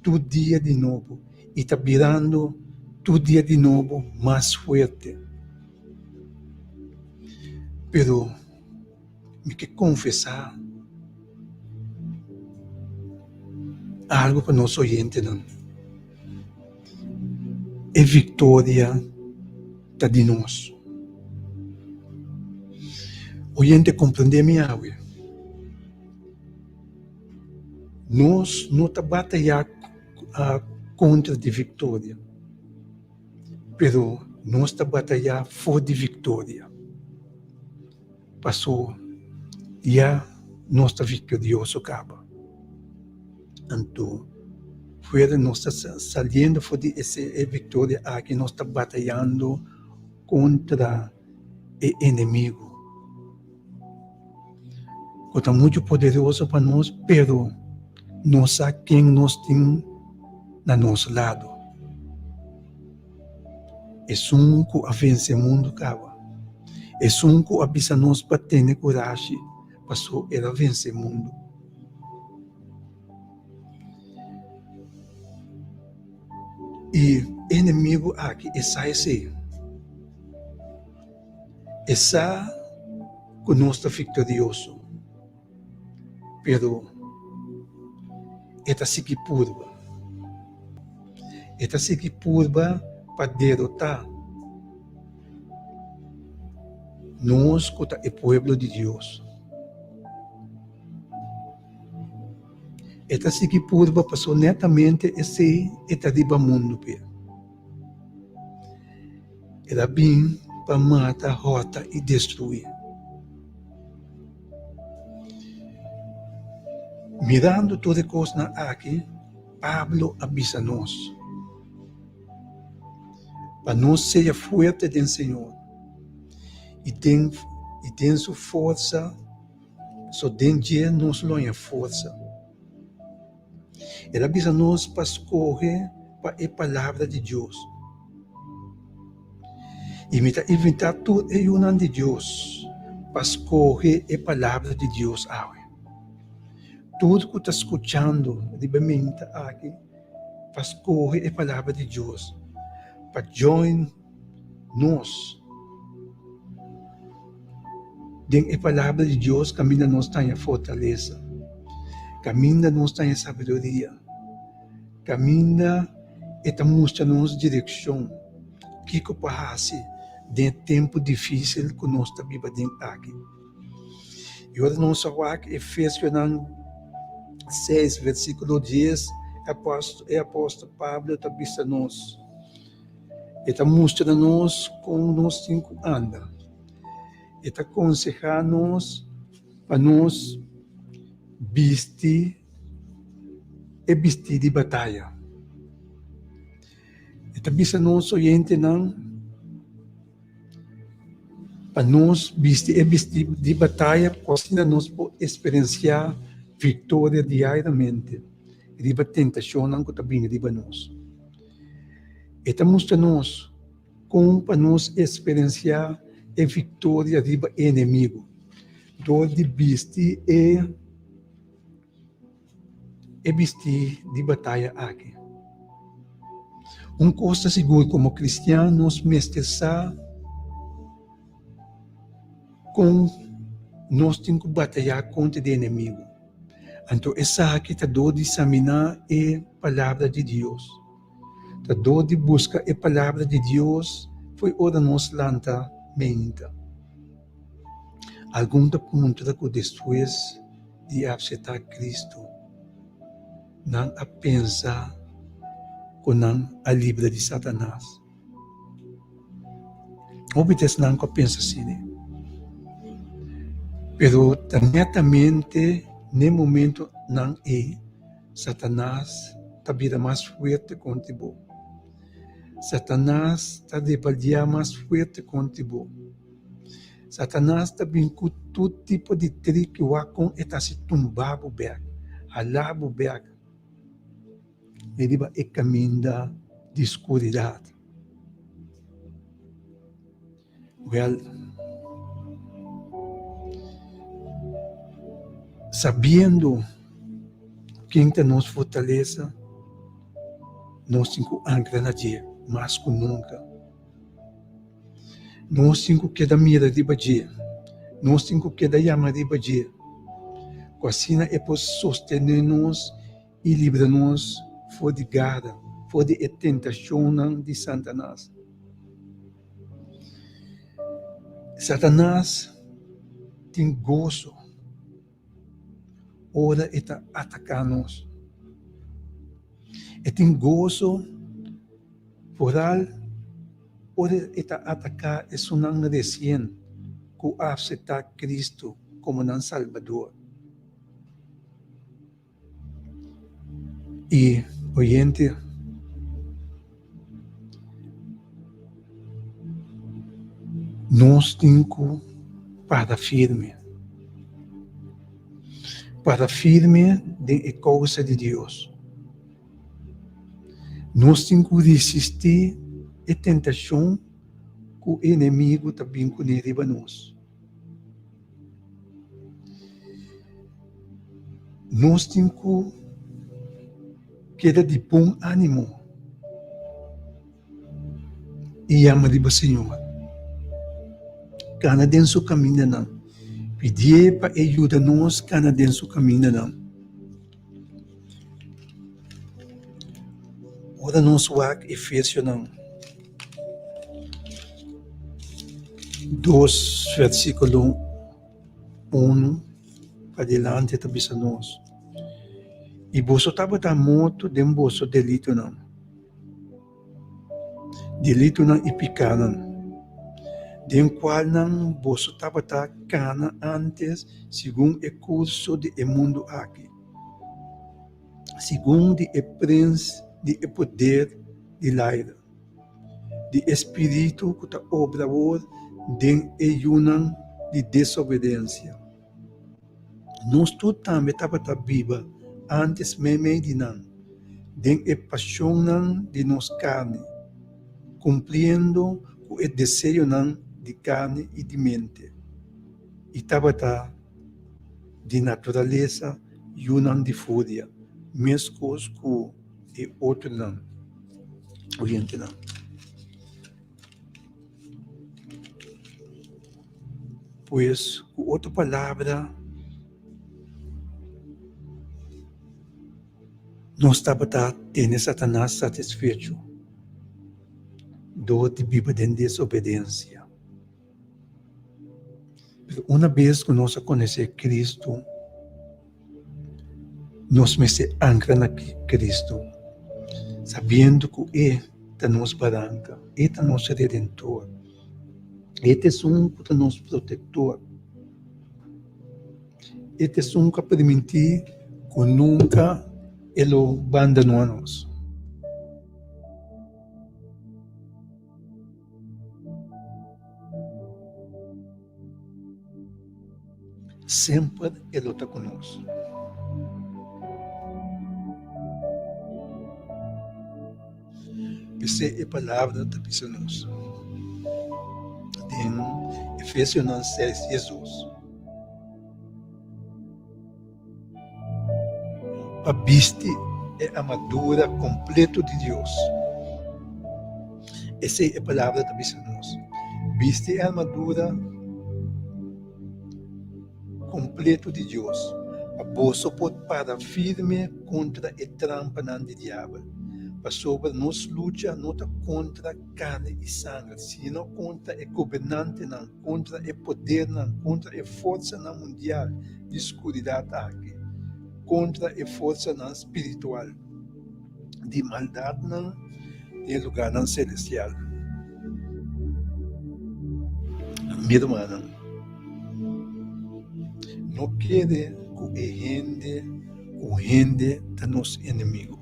todo dia de novo. E está virando todo dia de novo mais forte. Pero, me que confessar algo para nós oyentes, não. A vitória está de nós. Oyente, compreender minha água. Nós não estamos batalhando contra a vitória, pero nós estamos batalhando por de vitória. Passou, já nós estamos vitoriosos acaba. Então, fora nós estamos saindo por essa vitória aqui, nós estamos batalhando contra o inimigo. Está muito poderoso para nós, pero não sabe quem nós temos no nosso lado. É um que a vence o mundo, cara. É um que avisa nós para ter coragem, para vencer o mundo. E o inimigo aqui é esse. Essa que nós está vitorioso. Pero esta sigue curva. Esta sigue curva para derrotar nós que é o povo de Deus. Esta sigue curva passou netamente esse etariba mundo. Ela vem para matar, rota e destruir. Mirando toda coisa aqui, Pablo avisa nós. Para nós ser forte do Senhor. E tem sua força, só dentro nós não é força. Ele avisa nós para escolher para a palavra de Deus. E me está inventando tudo em nome de Deus para escolher a palavra de Deus. Tudo que está escutando, livremente aqui, para escolher a palavra de Deus, para join nós. A palavra de Deus caminha nós tem a fortaleza. Caminha-nos em sabedoria. Caminha e mostra-nos direção. Que que passa de tempo difícil que nós estamos vivendo aqui. E agora nós vamos aqui, Efésios 6, versículo 10, apóstolo Pablo está dizendo-nos, está mostrando-nos como nós temos que andar. Está aconselhando-nos para nós vestir de batalha. Está dizendo-nos, oyente, para nós vestir de batalha, assim nós podemos experienciar vitória diariamente. E a tentação não está vindo de nós. Está mostrando-nos como para nós experienciar a vitória do inimigo. Dor de vestir vestir de batalha aqui. Coisa segura como cristianos, mestrar com nós temos que batalhar contra o inimigo. Então, essa aqui está dor de examinar a palavra de Deus. Está dor de buscar a palavra de Deus. Foi hora nós lançar mente. Algum ponto que depois de aceitar Cristo, não a pensar com a livre de Satanás. Obviamente não pensa assim. Pero netamente, no momento não é, Satanás está vida mais forte contigo. Satanás está de batalhar mais forte contigo. Satanás está vindo com todo tipo de trick que o acon está se tumbar o berg, alar o berg. Ele vai caminhar de escuridade. Sabendo quem está nos fortaleza, nós temos que ancrar na dia, mais que nunca. Nós temos que dar mira de badia. Nós temos que dar chama de badia. Assim é para sostener-nos e livrar-nos fora de guerra, fora de tentação de Satanás. Satanás tem gozo. Ora está atacando-nos. E tem gozo por ora está atacar é não recém que aceitar Cristo como nosso Salvador. E, oyente, nós temos que parar firme. Para firme de causa de Deus. Nós temos que resistir a tentação que o inimigo está vinculando a nós. Nós temos que ter de bom ânimo e amar o Senhor. Cada dentro do caminho não. Pedir para ajudar-nos cada dentro do caminho não. Ora nós vamos Efésios 2, versículo 1 para adiante, está dizendo nós. E você estava muito de vosso delito não. Delito não e pecado não. De qual não você estava cana antes, segundo o curso do mundo aqui. Segundo o príncipe de poder de l'aire, de espírito que está obrador de ayunan de desobediência. Nós todos também estava viva antes mesmo de não, de paixão de nos carne, cumprindo o desejo de carne e de mente. E estava de natureza e uma de fúria, mesmo que o outro não, oriente não. Pois, com outra palavra, não estava tendo Satanás satisfeito do de viver em desobediência. Mas uma vez que nós conhecemos Cristo, nós me se ancra na Cristo, sabendo que Ele é nosso barranca, Ele é nosso redentor, Ele é o nosso protetor, Ele é o que permitir que nunca Ele abandonou a nós. Sempre Ele está conosco. Essa é a palavra da pessoa-nos. Em Efésios 6, Jesus. A Bisti é a armadura completa de Deus. Essa é a palavra da pessoa-nos. Bisti é a armadura completa de Deus. A bolsa pode parar firme contra a trampa do diabo. Para sobre nos luta não contra carne e sangue, sino contra o governante, contra o poder, contra a força mundial de escuridade aqui, contra a força espiritual de maldade no lugar celestial. Minha irmã, não quer que o rende de nosso inimigo.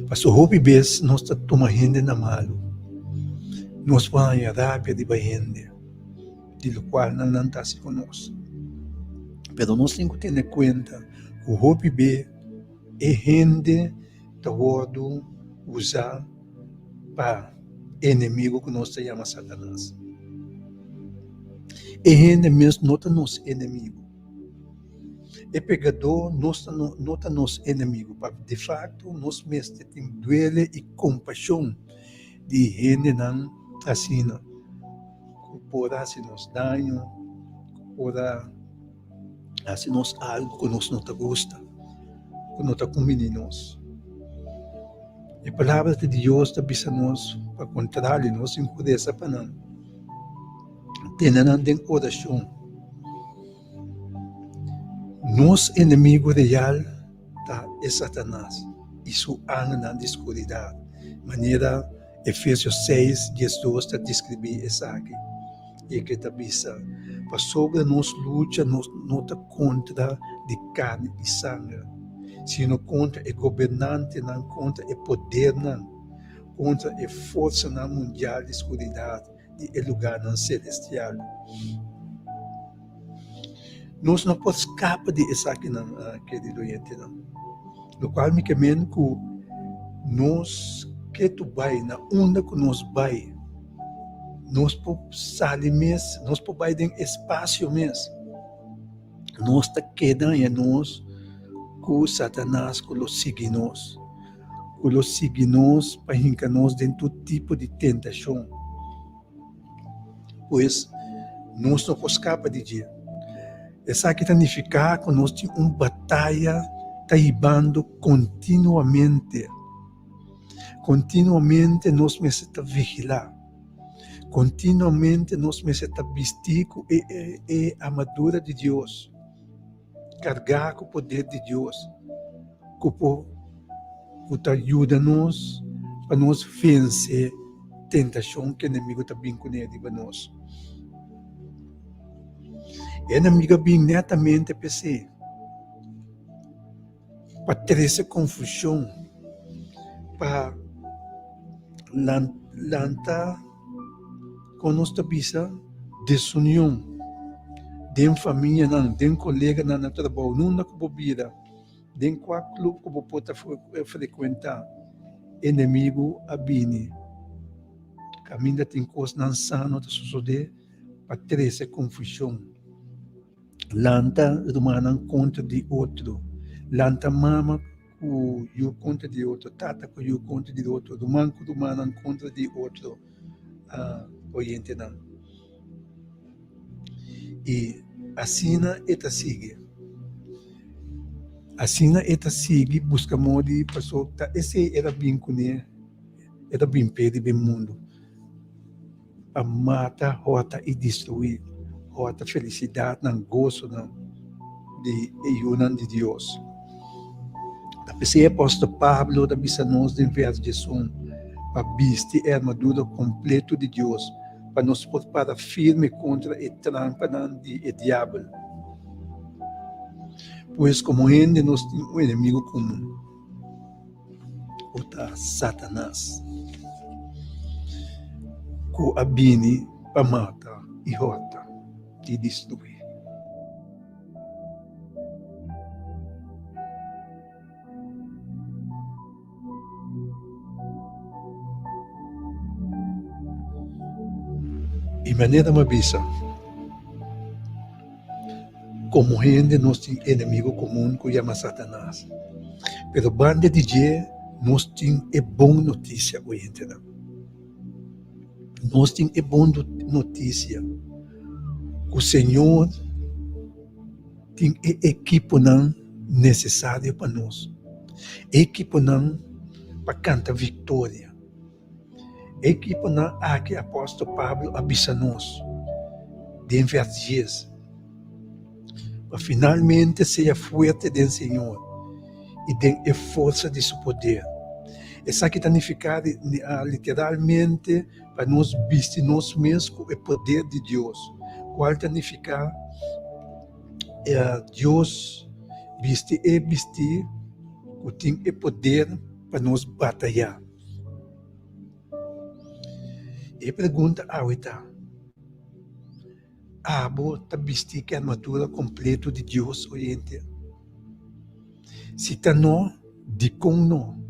Mas o hobby vez nós tomamos gente na malo, nós vamos a rápida de gente, de qual não está se conosco. Mas nós temos que ter em conta que o hobby B é gente que pode usar para inimigo que nós chamamos Satanás. É gente mesmo não é nosso inimigo. É pecador, não é nosso inimigo. De fato, nós mesmos temos duele e compaixão de gente não assim, que pode fazer nos dano, que pode fazer nos algo que nós não gosta, que não convém nós. A palavra de Deus está nos para contrário, nós encoraja para não. Tendo em oração. Nosso inimigo real é Satanás e sua ânimo na escuridão. Maneira Efésios 6, 12 está descrever isso aqui. E que está dizendo, para sobre nós luta não está contra de carne e sangue, sino contra o governante, não contra o poder, não, contra a força mundial de escuridão e o lugar celestial. Nós não podemos escapar de isso aqui, querido oyente. No qual me queimento que nós que tu vai, na onda que nós vai, nós podemos sair mesmo, nós podemos ir em espaço mesmo. Nós está quedando em nós que Satanás que lo sigue nós. Que lo sigue nós para hincar nós dentro de todo tipo de tentação. Pois nós não podemos escapar de dia. Essa aqui significa que nós temos uma batalha taibando continuamente. Continuamente nós precisamos vigilar. Continuamente nós precisamos vestir com a armadura de Deus. Carregar com o poder de Deus. Que ajuda-nos para nós vencer a tentação que o inimigo está vinculando para nós. O inimigo vem netamente para si, para trazer confusão, para lançar com nossa vida desunião, de família, de colega no trabalho, não com vida, de qual clube que você pode frequentar. O inimigo vem, caminha tem coisas não sanas de suceder, para trazer confusão. Lanta rumana contra de outro. Lanta mama com o contra de outro. Tata com o contra de outro. Rumana com rumana contra de outro. Oyente não. E assim é sigue. Assim na eta sigue busca modi passou tá esse era bem com era bem pede bem mundo a mata rota e destruir rota felicidade não gozo não de iunan de Deus. Da PC apóstolo Pablo da bisa nos de verso de som para Bisti a armadura completo de Deus para nos preparar firme contra a trampa de diabo. Pois como ainda nós temos um inimigo comum, o Satanás, que abine para matar e rota e destruir. E maneira mabisa, como ainda nós temos inimigo comum que chama Satanás. Pero banda de dia, nós temos boa notícia hoje em dia. Nós temos boa notícia que o Senhor tem equipo não necessário para nós. Equipo não para cantar vitória. Equipo não aqui apóstolo Pablo avisa nós de versos para finalmente ser forte do Senhor e ter força de seu poder. Essa aqui significa literalmente para nós vestir nós mesmos com o poder de Deus. Qual significa Deus vestir que tem o poder para nós batalhar. E pergunta Awita, abo tá vestir que a armadura completa de Deus hoje em dia? Se tá não, de com não.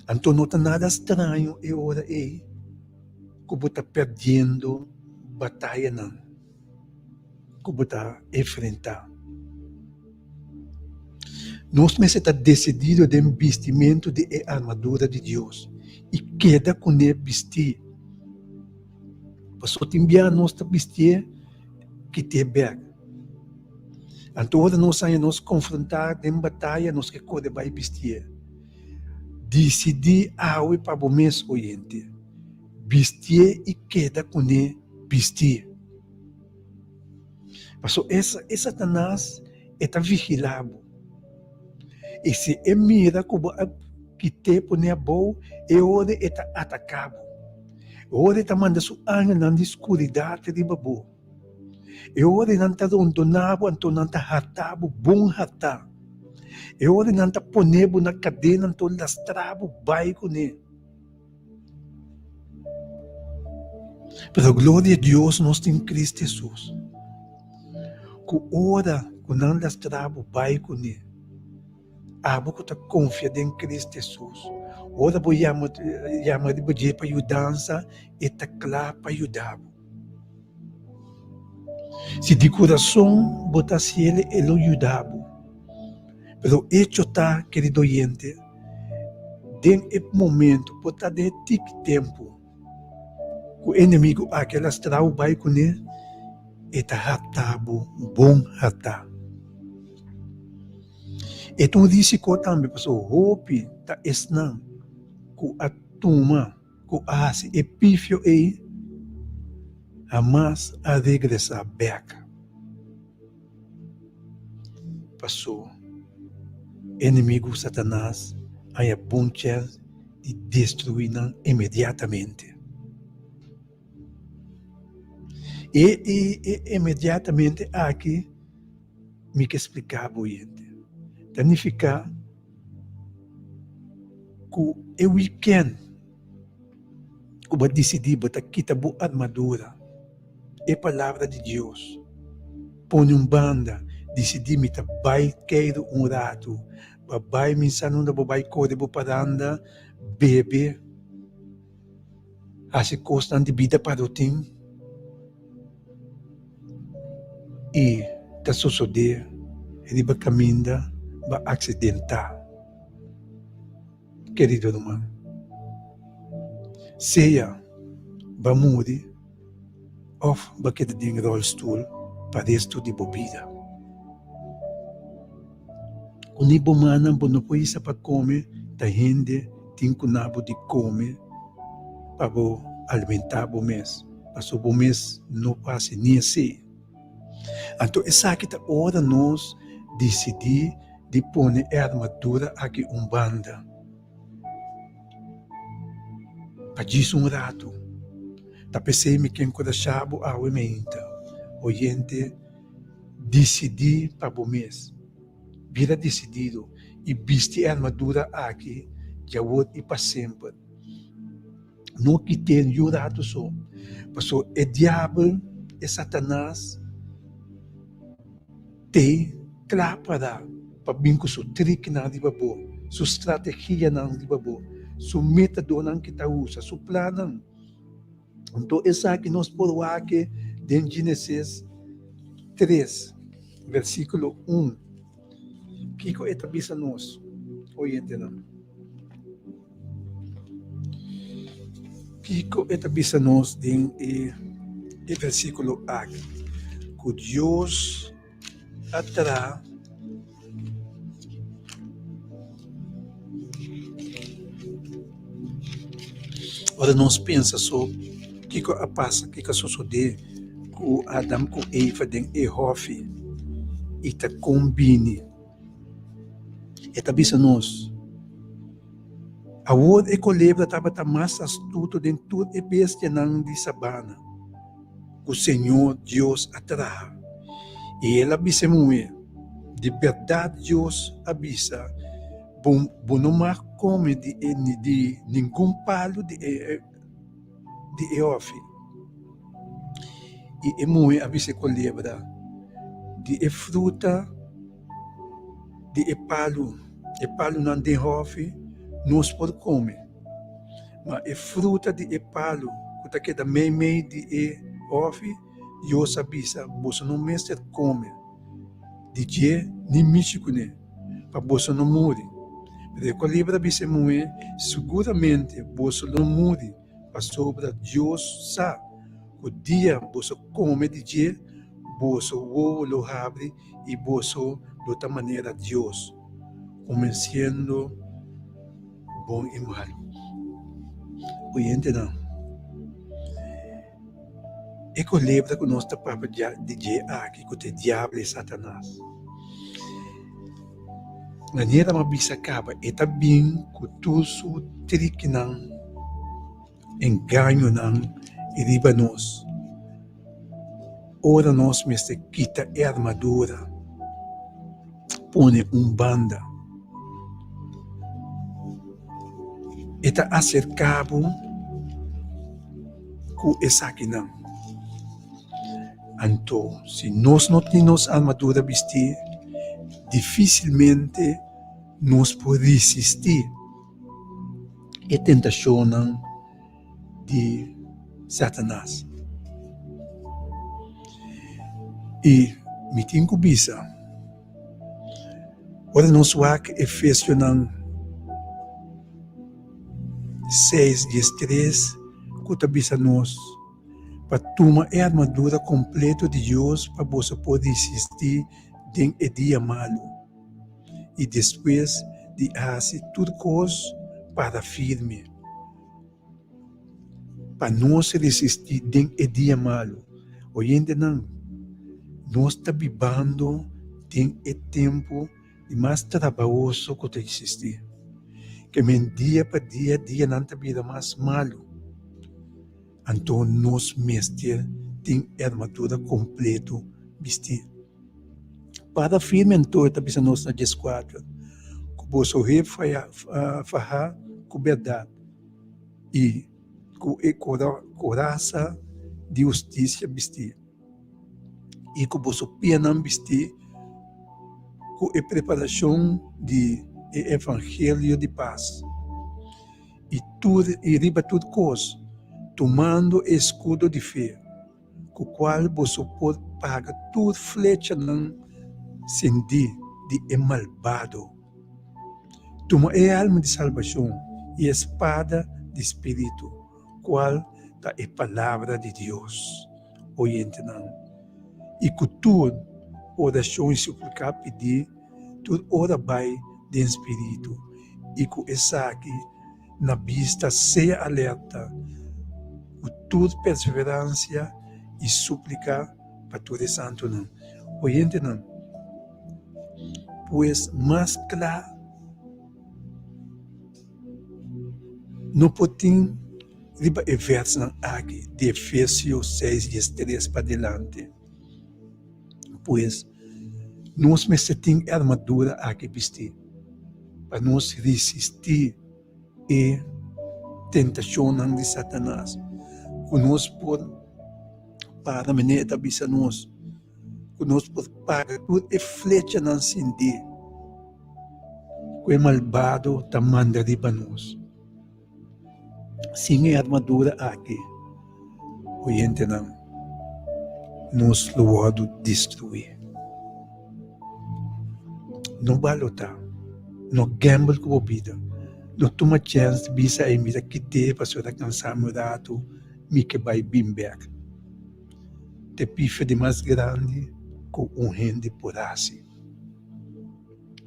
Então não tá nada estranho e ora aí, como tá perdendo batalha não. Como tá enfrentar. Nós mesmos está decidido de vestimento de armadura de Deus e queda com ele vestir. Passou tempo nós está vestir que te berg. Então agora nós nos confrontar em batalha nós que pode vai vestir. Decidir aui para o mês oriente. Vestir e queda com ele vestir. Passou essa Satanás está vigilado. E se é mira como que te põe a boa, e hora está atacado. Ora está mandando sua anjo na escuridade de babu. E ora não está rondonado, então não está hatabo, bom hatar. E ora não está ponebo na cadeia, então lastrabo, vai com ele. Pero glória a Deus, nós temos Cristo Jesus. Que ora, que não lastrabo, vai com ele. Abo que está confiado em Cristo Jesus. Ora, vou chamar de budget para ajudança e está claro para ajudar. Se de coração, botar se ele ajudava. Pero hecho está, querido oyente, tem momento, botar de tempo, que o inimigo, aquela estrada vai com ele, e está ratabo, bom ratar. Então, disse que também, pessoal, hope está esnando, que a turma, que a epífio aí, jamais a regressar beca. Passou, inimigo Satanás, aí a bom chance de destruir imediatamente. E imediatamente aqui, me que explicava o gente. Significa que o weekend, que vai decidir botar quita boa armadura, é a palavra de Deus. Põe banda, decidir me vai querer rato, vai me ensinar onde vai correr para andar, bebe, assim custa de vida para o time, e está suceder, ele vai caminhar, vai acidentar. Querido irmão, seja, vai morrer, ou vai quedar em rollstool para resto de bebida. Kung ibumana bono po isa pa come, ta hindi tinkunabo di come, pabo alimentabo mes. Pasubo mes no pasi niya si. Anto esa kita ora nos decidi di pone armadura aqui umbanda. Pagis rato. Tapesei me quem corachabo awe meinta. Oyente decidi pabo mes. Vira decidido e Bisti armadura aqui, já vou e para sempre. No que tem jurado só. Passou é diabo, é Satanás, tem para bingo su trick na di babo, su estratégia na di babo, su método na kita usa, su plano. Então essa que nós por aqui em Gênesis 3, versículo 1. Kiko etabisa nos, oyente não. Kiko etabisa nos em versículo 8. Que Deus atrás ora nós pensa só Kiko a passa, Kiko sucede com Adam com Eva den Ehofi e ta combine. Etabisa nos. A word e colebra estava mais astuto de tudo e bestia não de sabana. O Senhor Deus atrás. E ele avisa muito. De verdade Deus avisa. Bom não mais come de nenhum palo de Eofi. E muito avisa colebra. De fruta de palo. E palo não de Eofi. Nós podemos comer. Mas a fruta de palo, que queda meio de Eofi, Deus avisa, você não mestre come. De dia, nem místico, né? Para você não morrer. Mas o livro avisa muito, seguramente você não morrer. Para sobre Deus sabe. O dia você come de dia, você o abre e você de outra maneira Deus. Começando bom e mal. Oyente não. É que lembra que nós estamos de dia aqui, que o diabo é Satanás. Maneira uma bisa acaba, é também que tu su trick não, engano não, e riba nós. Ora nós mestre quita a armadura, põe banda. Eta acercado com essa aqui não. Então, se nós não temos armadura vestir, dificilmente nós podemos resistir a tentação de Satanás. E me tenho que bisa. Ora nós vamos Efésios 6:3, que bisa nós para tomar a armadura completa de Deus para você poder resistir em dia malo e depois de fazer tudo coisa para firme para nós resistir em dia malo. Hoje não, nós estamos vivendo em tempo mais trabalhoso que existir. Que dia para dia não está vida mais malo. Então, nós mestres tem armadura completa vestir. Para firme, então, está pensando nós na 14. Que você fará com verdade. E com coraça de justiça vestir. E que você pena vestir com a preparação de evangelho de paz. E riba tudo coisa. Tomando escudo de fé, com o qual você pode pagar toda flecha não sentir de malvado. Toma a alma de salvação e a espada de espírito, qual é a palavra de Deus. Oyente não. E com tudo, oração e suplicar pedir, tudo ora vai de espírito. E com essa aqui, na vista, seja alerta, com toda perseverança e súplica para todo santo não. Oyente não, pois mais claro, não podemos riba e verso aqui, de Efésios 6, 3 para adelante. Pois, nós temos armadura aqui, Bisti, para nos resistir e tentação de Satanás. Conosco por para meneta bisa nós, conosco por para tudo e flecha não sindi, que é malvado tamanda de nós. Sim, armadura aqui, o ente não nos loado destruir. Não balota, não gamble com a vida, não toma chance de bisa e mira que te passou da cansar rato, me que vai bimber. Te pifa de mais grande com rende por assim.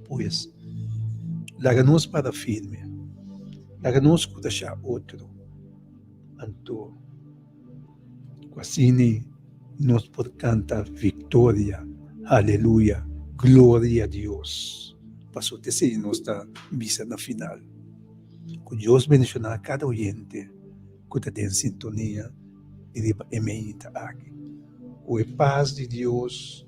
Pois, larga-nos para firme, larga-nos com deixar outro. Então, assim nós podemos cantar vitória, aleluia, glória a Deus. Passou a ser nossa missa na final. Que Deus abençoe cada oyente que está em sintonia e ementa aqui. Que a paz de Deus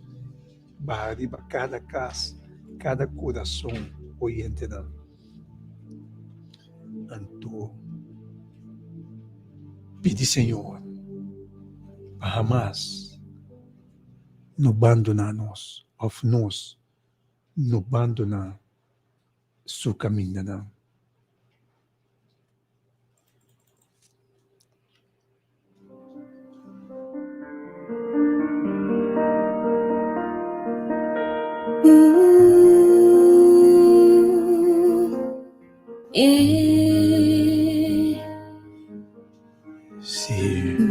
vai arriba cada casa, cada coração oyente. Então, pedi Senhor, para jamais não abandonar-nos, ou nós não abandonar seu caminho. Não. Sim.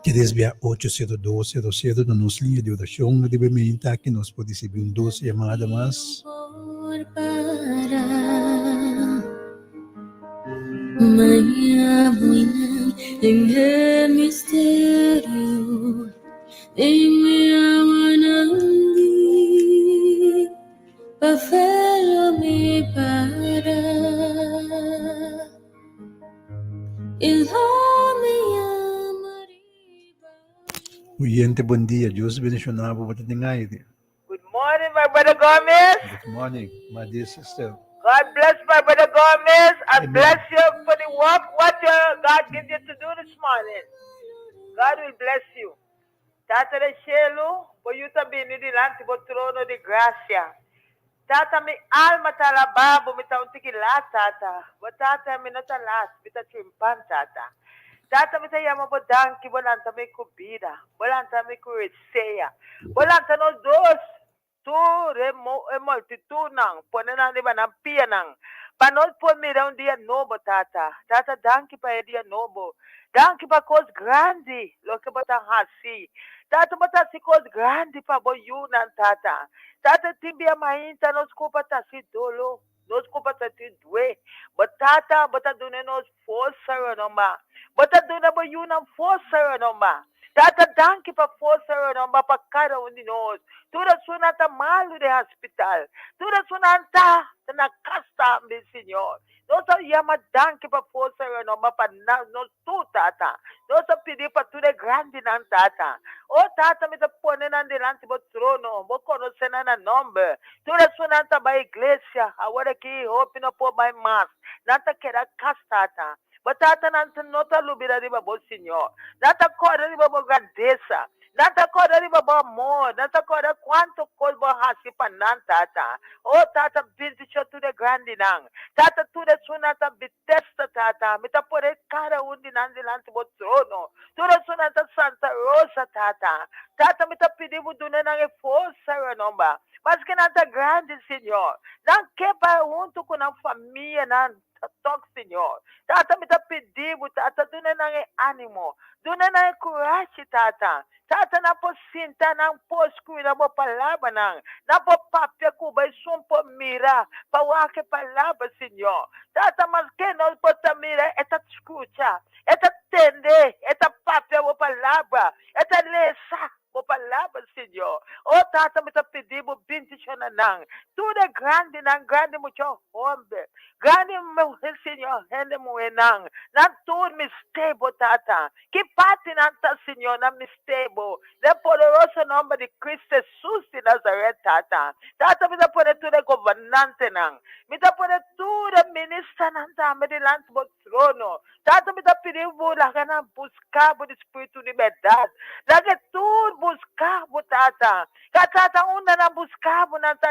Que desvia 80200 na nossa linha de oração, não deve meditar que nós podemos receber 12 chamadas mais. Maya buena en el misterio de mi amanandi, pafelo mi para il home Oyente, bom dia. Deus abençoe você tem aí. Good morning, my brother Gomez. Good morning, my dear sister. God bless my brother Gomez. I Amen. bless you for the work what God gives you to do this morning. God will bless you. Tata de cielo, por you to be nidilante por trono de gracia. Tata mi alma talababo mi taunti la tata. But tata mi nata las, mi ta chimpan tata. Tata mi ta yama bo danki, bolanta mi kubida, bolanta mi kureseya, bolanta no dos. Tu multitud nang ponen di ba nang pia nang panos po mi un dia nobo tata danki pa dia nobo danki pa cos grande lo que bota hasi tata bota si cos grande pa boyunan tata timbia mainta nos culpa ta si dolo nos culpa ta ti due botata bota dune nos força noma bota dune boyunan força noma Tata danki pa força noma pa cada de nós Tudo sunanta malu de hospital. Tudo sunanta na casa, meu Senhor. Nós yama danke para força noma para nós tu tata. Nós pedir para tudo é grande nan tata. O tata me tá ponendo delante do trono, vou conhecer na nome. Tudo sunanta ba igreja, agora que open up my mouth. Nanta queira casa tata. Batata nanta nota lubira de babo Senhor. Nanta cora de babo grandeza. Nanta cora de babo amor. Nanta cora quanto coisa hasi pa nan tata. Oh tata bendição tudo é grande nang. Tata tudo sunata bitesta tata. Mita pore cara undi nan delante do trono. Tudo sunata Santa Rosa tata. Tata mita pedir do nang força nova. mas que nada grande, Senhor. Não quepa junto com a família, não toque, Senhor. Tata, me tá pedindo, Tata, do não é ânimo, do não é coragem, Tata. Tata, não posso sentar, não posso escrever a palavra, não posso papel, cuba, e só por mirar, para o que palavra, Senhor. Tata, mas que nós podemos mirar, é te escutar, é te entender, é te papel, a palavra, é te ler, a palavra, Senhor. Oh, Tata, me tá pedindo, bendição, não. Tudo é grande, não grande, muito homem. Grande, meu Senhor, rende muito, não. Não tudo me stable, Tata. Que parte, não tá, Senhor, não me stable. No poderoso nome de Cristo Jesus de Nazaré, Tata. Tata, me tá por tudo governante, não. Me tá por tudo ministra, não tá, me delante do trono. Tata, me tá pedindo, lá, buscar o Espírito de liberdade. Lá que tudo buscar, Tata. Tata, onde não buscar, não tá,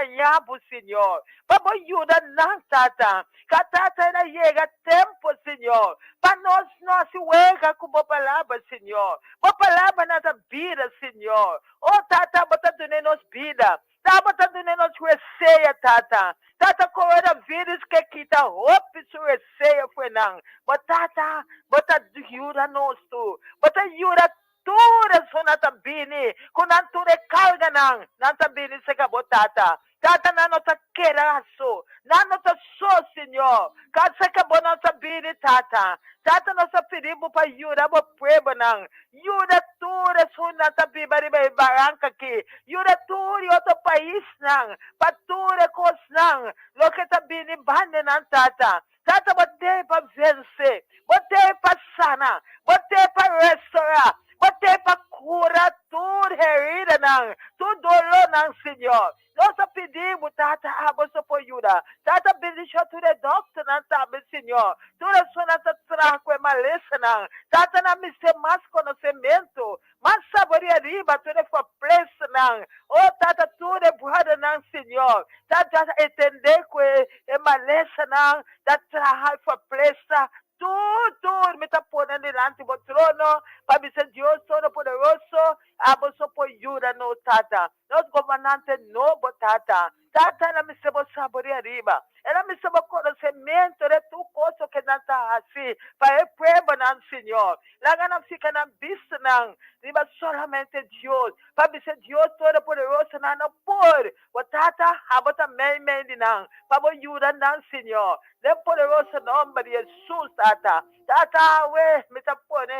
Senhor. Para ajudar, não, Tata. Tata, ela chega tempo, Senhor. Para nós chega com a palavra, Senhor. A palavra nossa vida, Senhor. Oh, Tata, bota dando nos vida. Tata, bota dando nos receia, Tata. Tata, coronavírus que quita roupa, su receia, foi não. Tata, bota ajuda nós, tu. Bota ajuda tudo, so nata bini. Kung nanture carga nanta bini sa kabotata. Tata na nota keraso. Na nota so, Senhor. Kasi kabo nota bini, Tata. Tata nasa piribo pa yura mo pweba nang. Yura ture so nata bibari ba barangka ki. Yura ture oto país nang. Pature kos nang. Loketa bini bande nang Tata. Tata bote pa vence. Bote pa sana. Bote pa restaura. Bote pa cura tudo herida nang. Tudo dolo nang, Senhor. Nós pedimos, Tata, abençoa por ajuda. Tata, bendição tudo é doctor, não sabe, Senhor. Tudo é só nata trago é maleza, não. Tata, não me sei mais conhecimento. Mas sabedoria riba, tudo é for place, não. Oh, Tata, tudo é brother, não, Senhor. Tata, entender que é maleza, não. Tata, trabalhar for place, tudo me está pondo delante do trono, para me ser Deus todo-poderoso, abençoa por ajuda, no, Tata. Nós governantes novo, Tata. Tata, ela me sebo sabedoria riba. Ela me sebo conhecimento de tu coisa que não está assim, para preba, não, Senhor. Lá não fica na vista, não. Riba solamente Deus, para me ser Deus todo-poderoso, não por. O Tata, abota meio, não. Para ajuda, não, Senhor. No poderoso nome de Jesus, Tata. Tata, me está pondo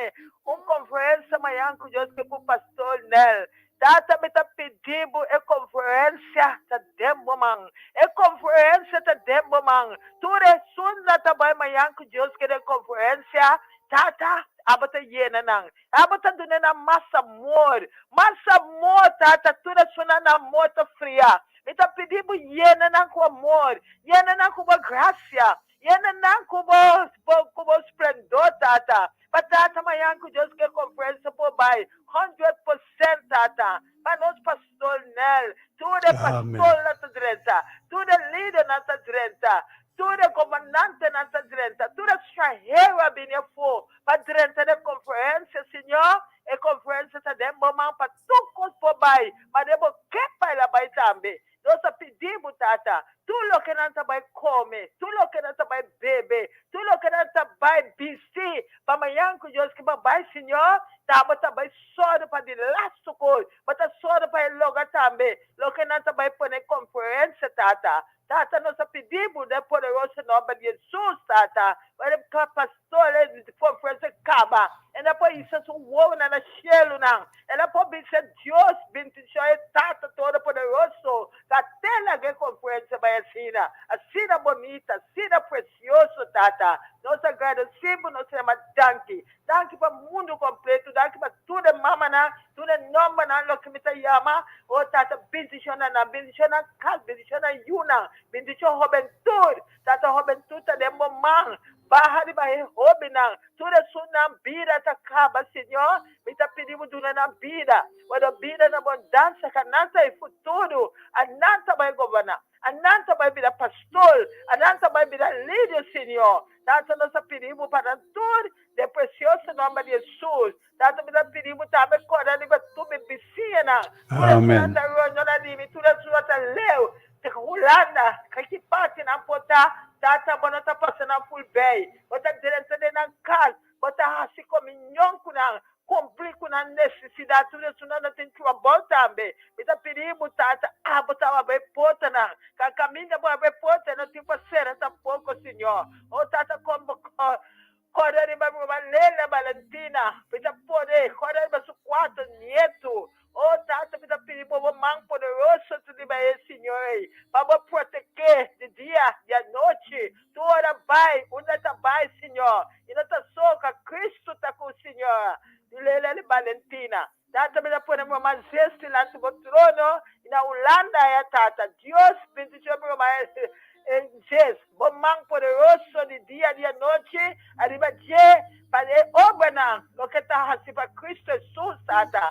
conferência amanhã com Deus que o pastor Nel. Tata, me está pedindo conferência da dembo, man. Conferência da dembo, man. Tudo é sunda também amanhã com Deus que é conferência. Tata, abata yena nang. Abata dune na massa amor. Massa amor, Tata. Tudo é sunda na morta fria. Me está pedindo yena nang com amor. Yena nang com graça. Yena nang com esplendor, Tata. Mas Tata, amanhã com Deus que é conferência por baixo. 100%, Tata. Para nós, pastor Nel. Tudo é pastor na tua direita. Tudo é líder na tua direita. Tudo é comandante na tua direita. Tudo é estrangeiro a minha for. Para direita da conferência, Senhor. É conferência também, mamãe, para tudo coisa por baixo. Mas depois, que pai lá vai também? Nós pedimos, Tata, tudo que não vai comer, tudo que não vai beber, tudo que não vai vestir, para amanhã com Deus que vai, Senhor, tá, vai só para de laço coisa, mas só para logo também, lo que não vai pôr em conferência, Tata. Tata, nós pedimos, né, poderoso nome de Jesus, Tata, para que o pastor de conferência acaba, e depois isso é um ovo na cielo, não, e depois isso é Deus, bendição é Tata, todo poderoso, até na conferência vai assim bonita, assim precioso, Tata. Nós agradecemos, nós temos danke para o mundo completo, danke para tudo, mamana, tudo nome, lo que me chama, oh, Tata, bendição na casa, bendição na yuna, bendição juventude, Tata, juventude de mamãe, bahari ba hobi nang tura sunang bida takaba Senhor me tá pedindo duna na bida wada bida na bondança kananta e futuro ananta vai governar ananta vai virar pastor ananta vai virar líder Senhor tata nossa pedimos para tudo de precioso nome de Jesus tata me tá pedindo também corando para tu me piscina Amen. tura sura tá limi tura sura tá leu te hulanda kaki pati na pota tata bona ta pasana full bay bota direto de na kal bota hasi kominyon kuna cumprir com a necessidade tudo isso não tem que voltar também me pedimos tata bota uma bem pota na caminha boa bem pota não tem para ser tão pouco Senhor o tata como correr ba Lela Valentina pita poder correr ba su quatro nieto oh tata pita pedir bo man poderoso tu de vai Senhor para proteger de dia e à noite tu ora vai onde tá vai Senhor e não tá soca Cristo tá com o Senhor Lela Valentina tata pita poder uma majestade lá no trono na Holanda é tata Deus bendiga para mais Jesus, bom man poderoso de dia e à noite, arriba je para obra no que está assim para Cristo Jesus, tata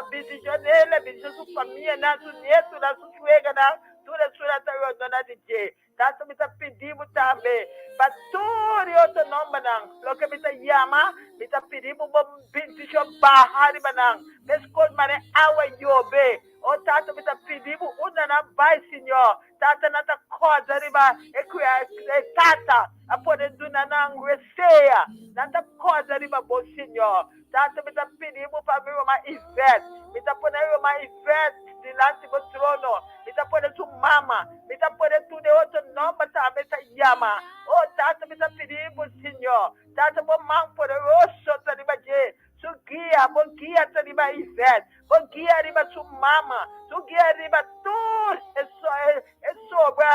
bendiga nele, bendiga sua família, na sua neto, na sua suegra, na toda sua terra de je, tata me está pedindo também, para todo outro nome não, lo que me está chama, me está pedindo bom bendiga bahari banang, descol mane awa yobe. O tata me tá pedindo uma na vai, Senhor. Tata na ta coisa riba e tata a poder do na receia. Na ta coisa riba bom, Senhor. Tata me tá pedindo para mim uma Ivete. Me tá poder uma Ivete diante do trono. Me tá poder tu mama. Me tá poder tu de outro nome tá me tá chama. O tata me tá pedindo, Senhor. Tata bom man poderoso tá riba je. Sugia, bom guia tá riba Ivete. Bom guia riba tu mama. Tu guia riba tudo. É sobre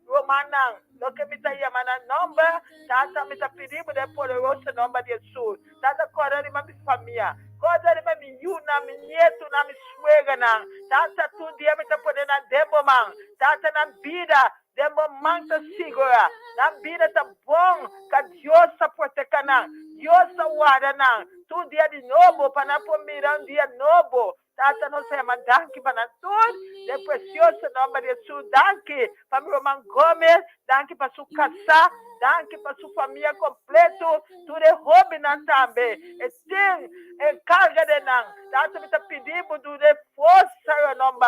Romanang. Lo que me está chamando nome, tata me está pedindo de poderoso nome de Jesus. Tata corre riba minha família. Corre riba minha yuna, minha nieto, na minha suegra nang. Tata tu dia me está podendo na demo man. Tata na vida. Demo man tá segura. Na vida tá bom. Que Deus tá protegendo. Deus tá guardando. Tu dia de novo, para não pôr mirando dia novo. Tata não se danke para tudo. De precioso nome de Jesus. Danke para meu irmão Gomes. Danke para sua casa. Danke para sua família completa. Tudo é hobby na também. E tem carga de não. Tata me está pedindo de força o nome.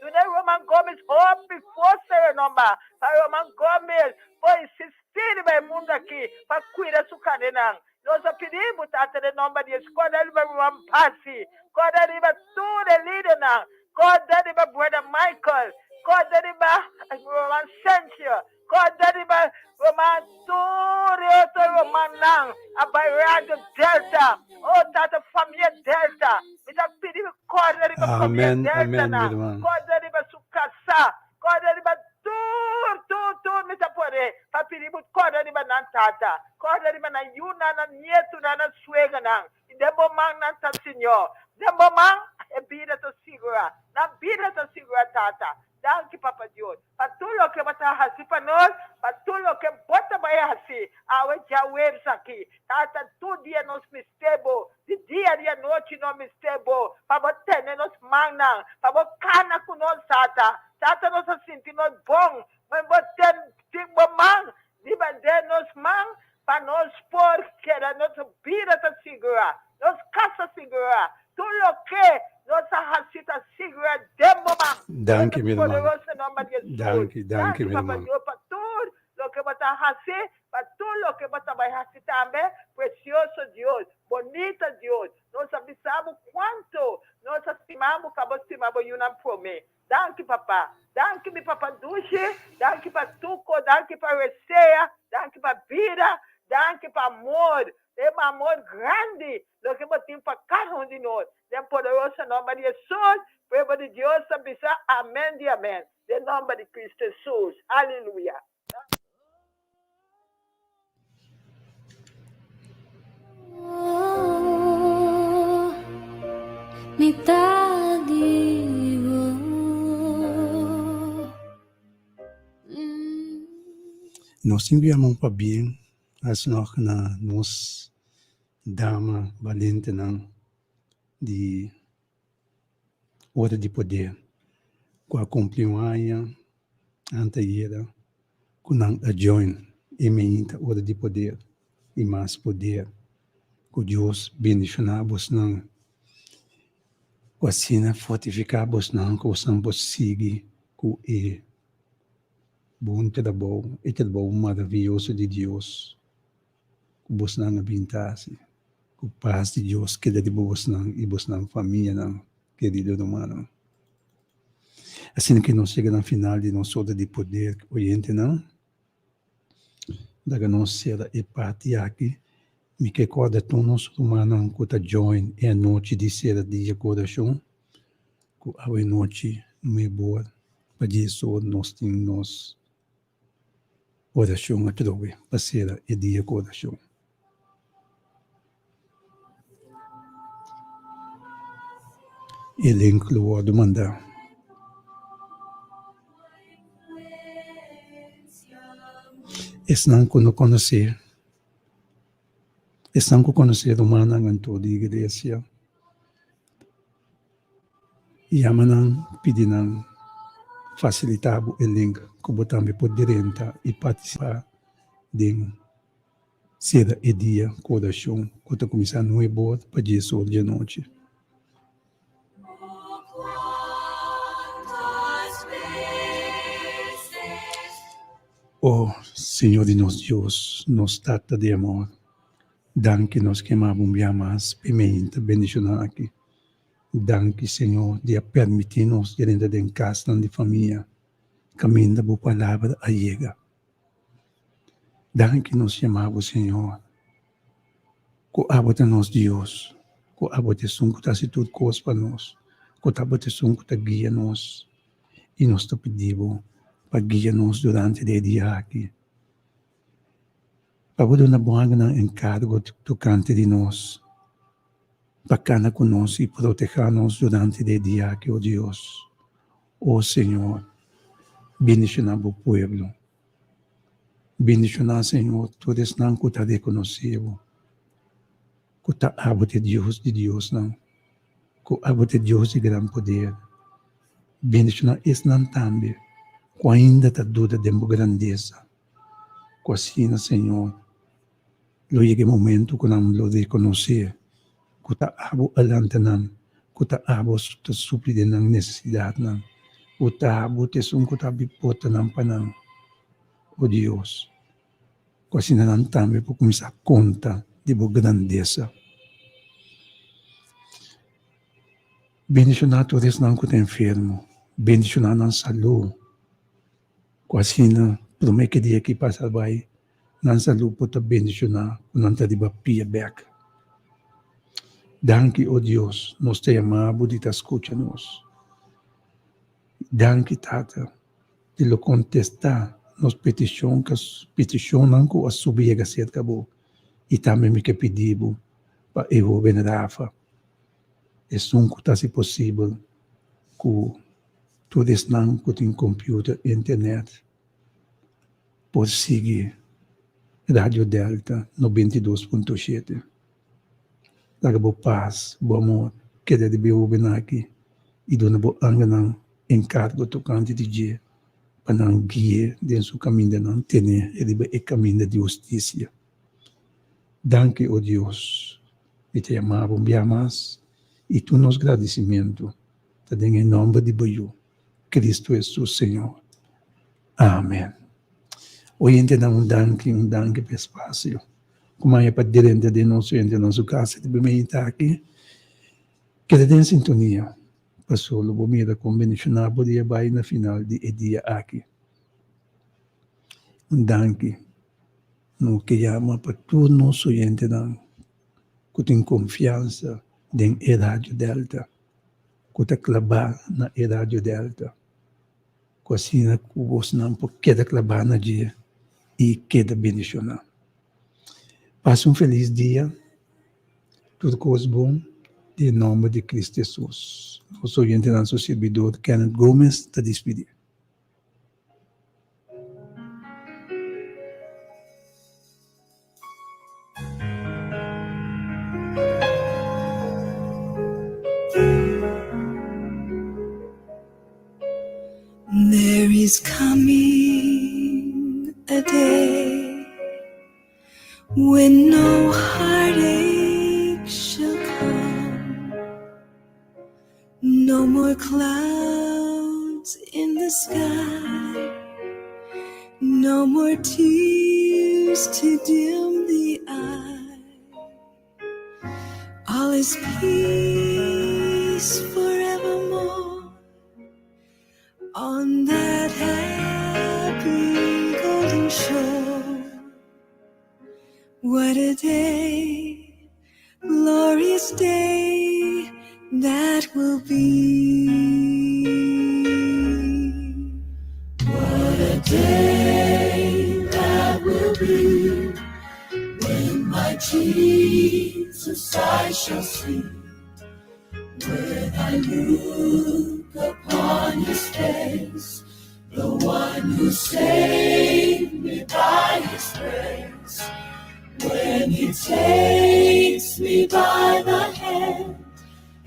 Do Roman Gomes, hobby, força o nome. Para Roman Gomes, foi insistir no mundo aqui. Para cuidar sua cadena. Nós pedimos, tata, de nome de Jesus. Quando ele vai um passe. Quando ele vai tudo líder não. Quando ele vai brother Michael. Quando ele vai Roman Sancho. Quando ele vai Roman tudo Roman não. A bairro Delta. Oh, tata, família Delta. Me está pedindo, quando ele vai família Delta não. Quando ele vai sua casa. Quando ele vai tudo, me está por aí. Para pedir, quando ele vai na tata. Quando ele vai na yuna, na nieto, na suegra não. E de momento não está, Senhor. De momento, a vida está segura. Na vida está segura, tata. Danke, Papa Deus. Para tudo que você faz para nós, para tudo que você vai fazer, a gente aqui. Tata, todo dia nós me estebo, de dia e noite nós me estebo, para você nos manda, para você cana com nós, tata. Tata, nós sentimos bom, mas você tem bom man, de bater nos man, para nós pôr, que a nossa vida está segura, nossa casa segura, tudo que nossa racita segura de momento. Danke, meu irmão. Danke, meu irmão. Para tudo o que você fazer, para tudo o que você vai fazer também, precioso Deus, bonito Deus. Nós sabemos quanto nós estimamos, que você estimamos e não promete. Danke, papá. Danke, meu papá Duche. Danke para Tuco. Danke para Receia. Danke para vida. Danke para amor. É um amor grande. Lo que você tem para cada um de nós. Em poderoso nome de Jesus. Prego de Deus, sabisa. Amém e amém. Em nome de Cristo Jesus. Aleluia. Nós enviamos para bem as nog na nos dama valente ng de hora de poder, com a cumprimanha anterior, com a join, e muita hora de poder, e mais poder, com Deus bendicionamos não, com a sina fortificamos não, com o sambo sigue, com e bom trabalho maravilhoso de Deus, com vos não abintase, com paz de Deus que dá de vos não, e vos não família não, querido humano. Assim que nós chegamos no final de nossa hora de poder, oriente não, daga nós será e parte aqui, me que corda todos humanos que está join e a noite de ser dia coração, que a noite não é boa, para isso nós temos oração a trocar, para ser e dia coração. Ele inclui a mandar. Es não conhecer. Es não conhecer humana em toda a igreja. E a manan pedindo facilitar o link que você também pode entrar e participar de ser e dia coração que está começando no boa para dia sol de noite. Oh, Senhor de nosso Deus, nos trata de amor. Danke nos queimamos bem mais, pimenta, bendicionar aqui. Danke, Senhor, de permitir-nos, dentro de casa, de família, caminho da boa palavra a chega. Danke nos chamamos, Senhor, que abota nos Deus, que abota som que está se tudo coisa para nós, que abota som que está guia nós, e nós está pedindo para guiar-nos durante o dia aqui. Para poder dar encargo tocante de nós, para cada conosco e proteger-nos durante o dia aqui, oh Deus. Oh Senhor, bendicionar o povo. Bendicionar, Senhor, todos não que está reconhecido, que está abate de Deus, não. Que abate de Deus de grande poder. Bendicionar esse não também, que ainda está dúvida de grandeza. Que assim, Senhor, lo llegue momento que não lo reconhecer, que está abo alante não, que está abo te suprir na necessidade não, que está abo te som que está bipota não para não, oh Deus, que assim não também para começar a conta de boa grandeza. Bendicionar todos não que está enfermo, bendicionar na saúde, que assim promete que dia que passa vai, na saúde pode bendicionar, não está de bapia back. Danke, oh Deus, nós te amamos e te escuta-nos. Danke, Tata, de lo contestar nos petição que peticionam que a subir a ser acabou. E também me que pedimos para eu ver Rafa. É só que está se possível que todos não que tem computer, internet, por seguir Rádio Delta 92.7. Daga bo paz, bo amor, que deve ouvir aqui e dona bo anganang encargo tocante de dia para não guiar dentro do caminho de não ter e caminho de justiça. Danke, oh Deus, e te amamos bem mais e tu nos agradecimento, também em nome de Boiú, Cristo Jesus, Senhor. Amém. Hoje entendemos um danke para o espaço. Como é para dentro de nosso casa, de bem estar aqui, que é em sintonia. Passou o bombeiro com bendicionar podia vai na final de dia aqui. Danke, no que chama para todo nosso oyente que tem confiança em Rádio Delta, que está clavado na Rádio Delta, que assim que você não pode clavar na dia e queda bendicionar. Passe feliz dia, tudo coisa bom, em nome de Cristo Jesus. Eu sou o nosso servidor, Kenneth Gomes, te despedir. is coming a day when no heartache shall come, no more clouds in the sky, no more tears to dim the eye. All is peace forevermore on that happy golden shore. What a day, glorious day that will be. What a day that will be, when my Jesus I shall see, when I look upon his face, the one who saved me by his grace. When he takes me by the hand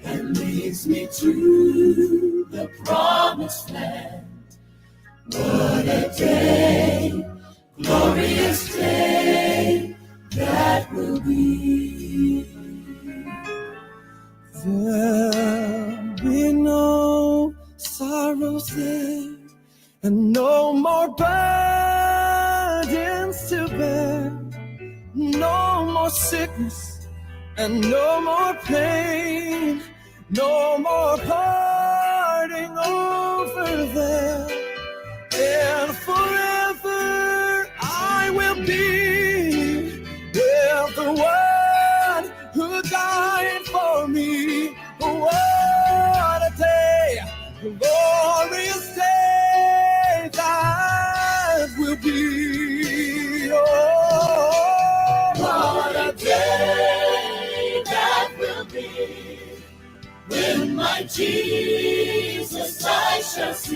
and leads me to the promised land. What a day, glorious day that will be. There'll be no sorrows there, and no more burdens to bear. No more sickness and no more pain, no more parting over there. And forever I will be with the one who died for me. What a day, glorious day that will be. Oh, what a day that will be, when my Jesus I shall see.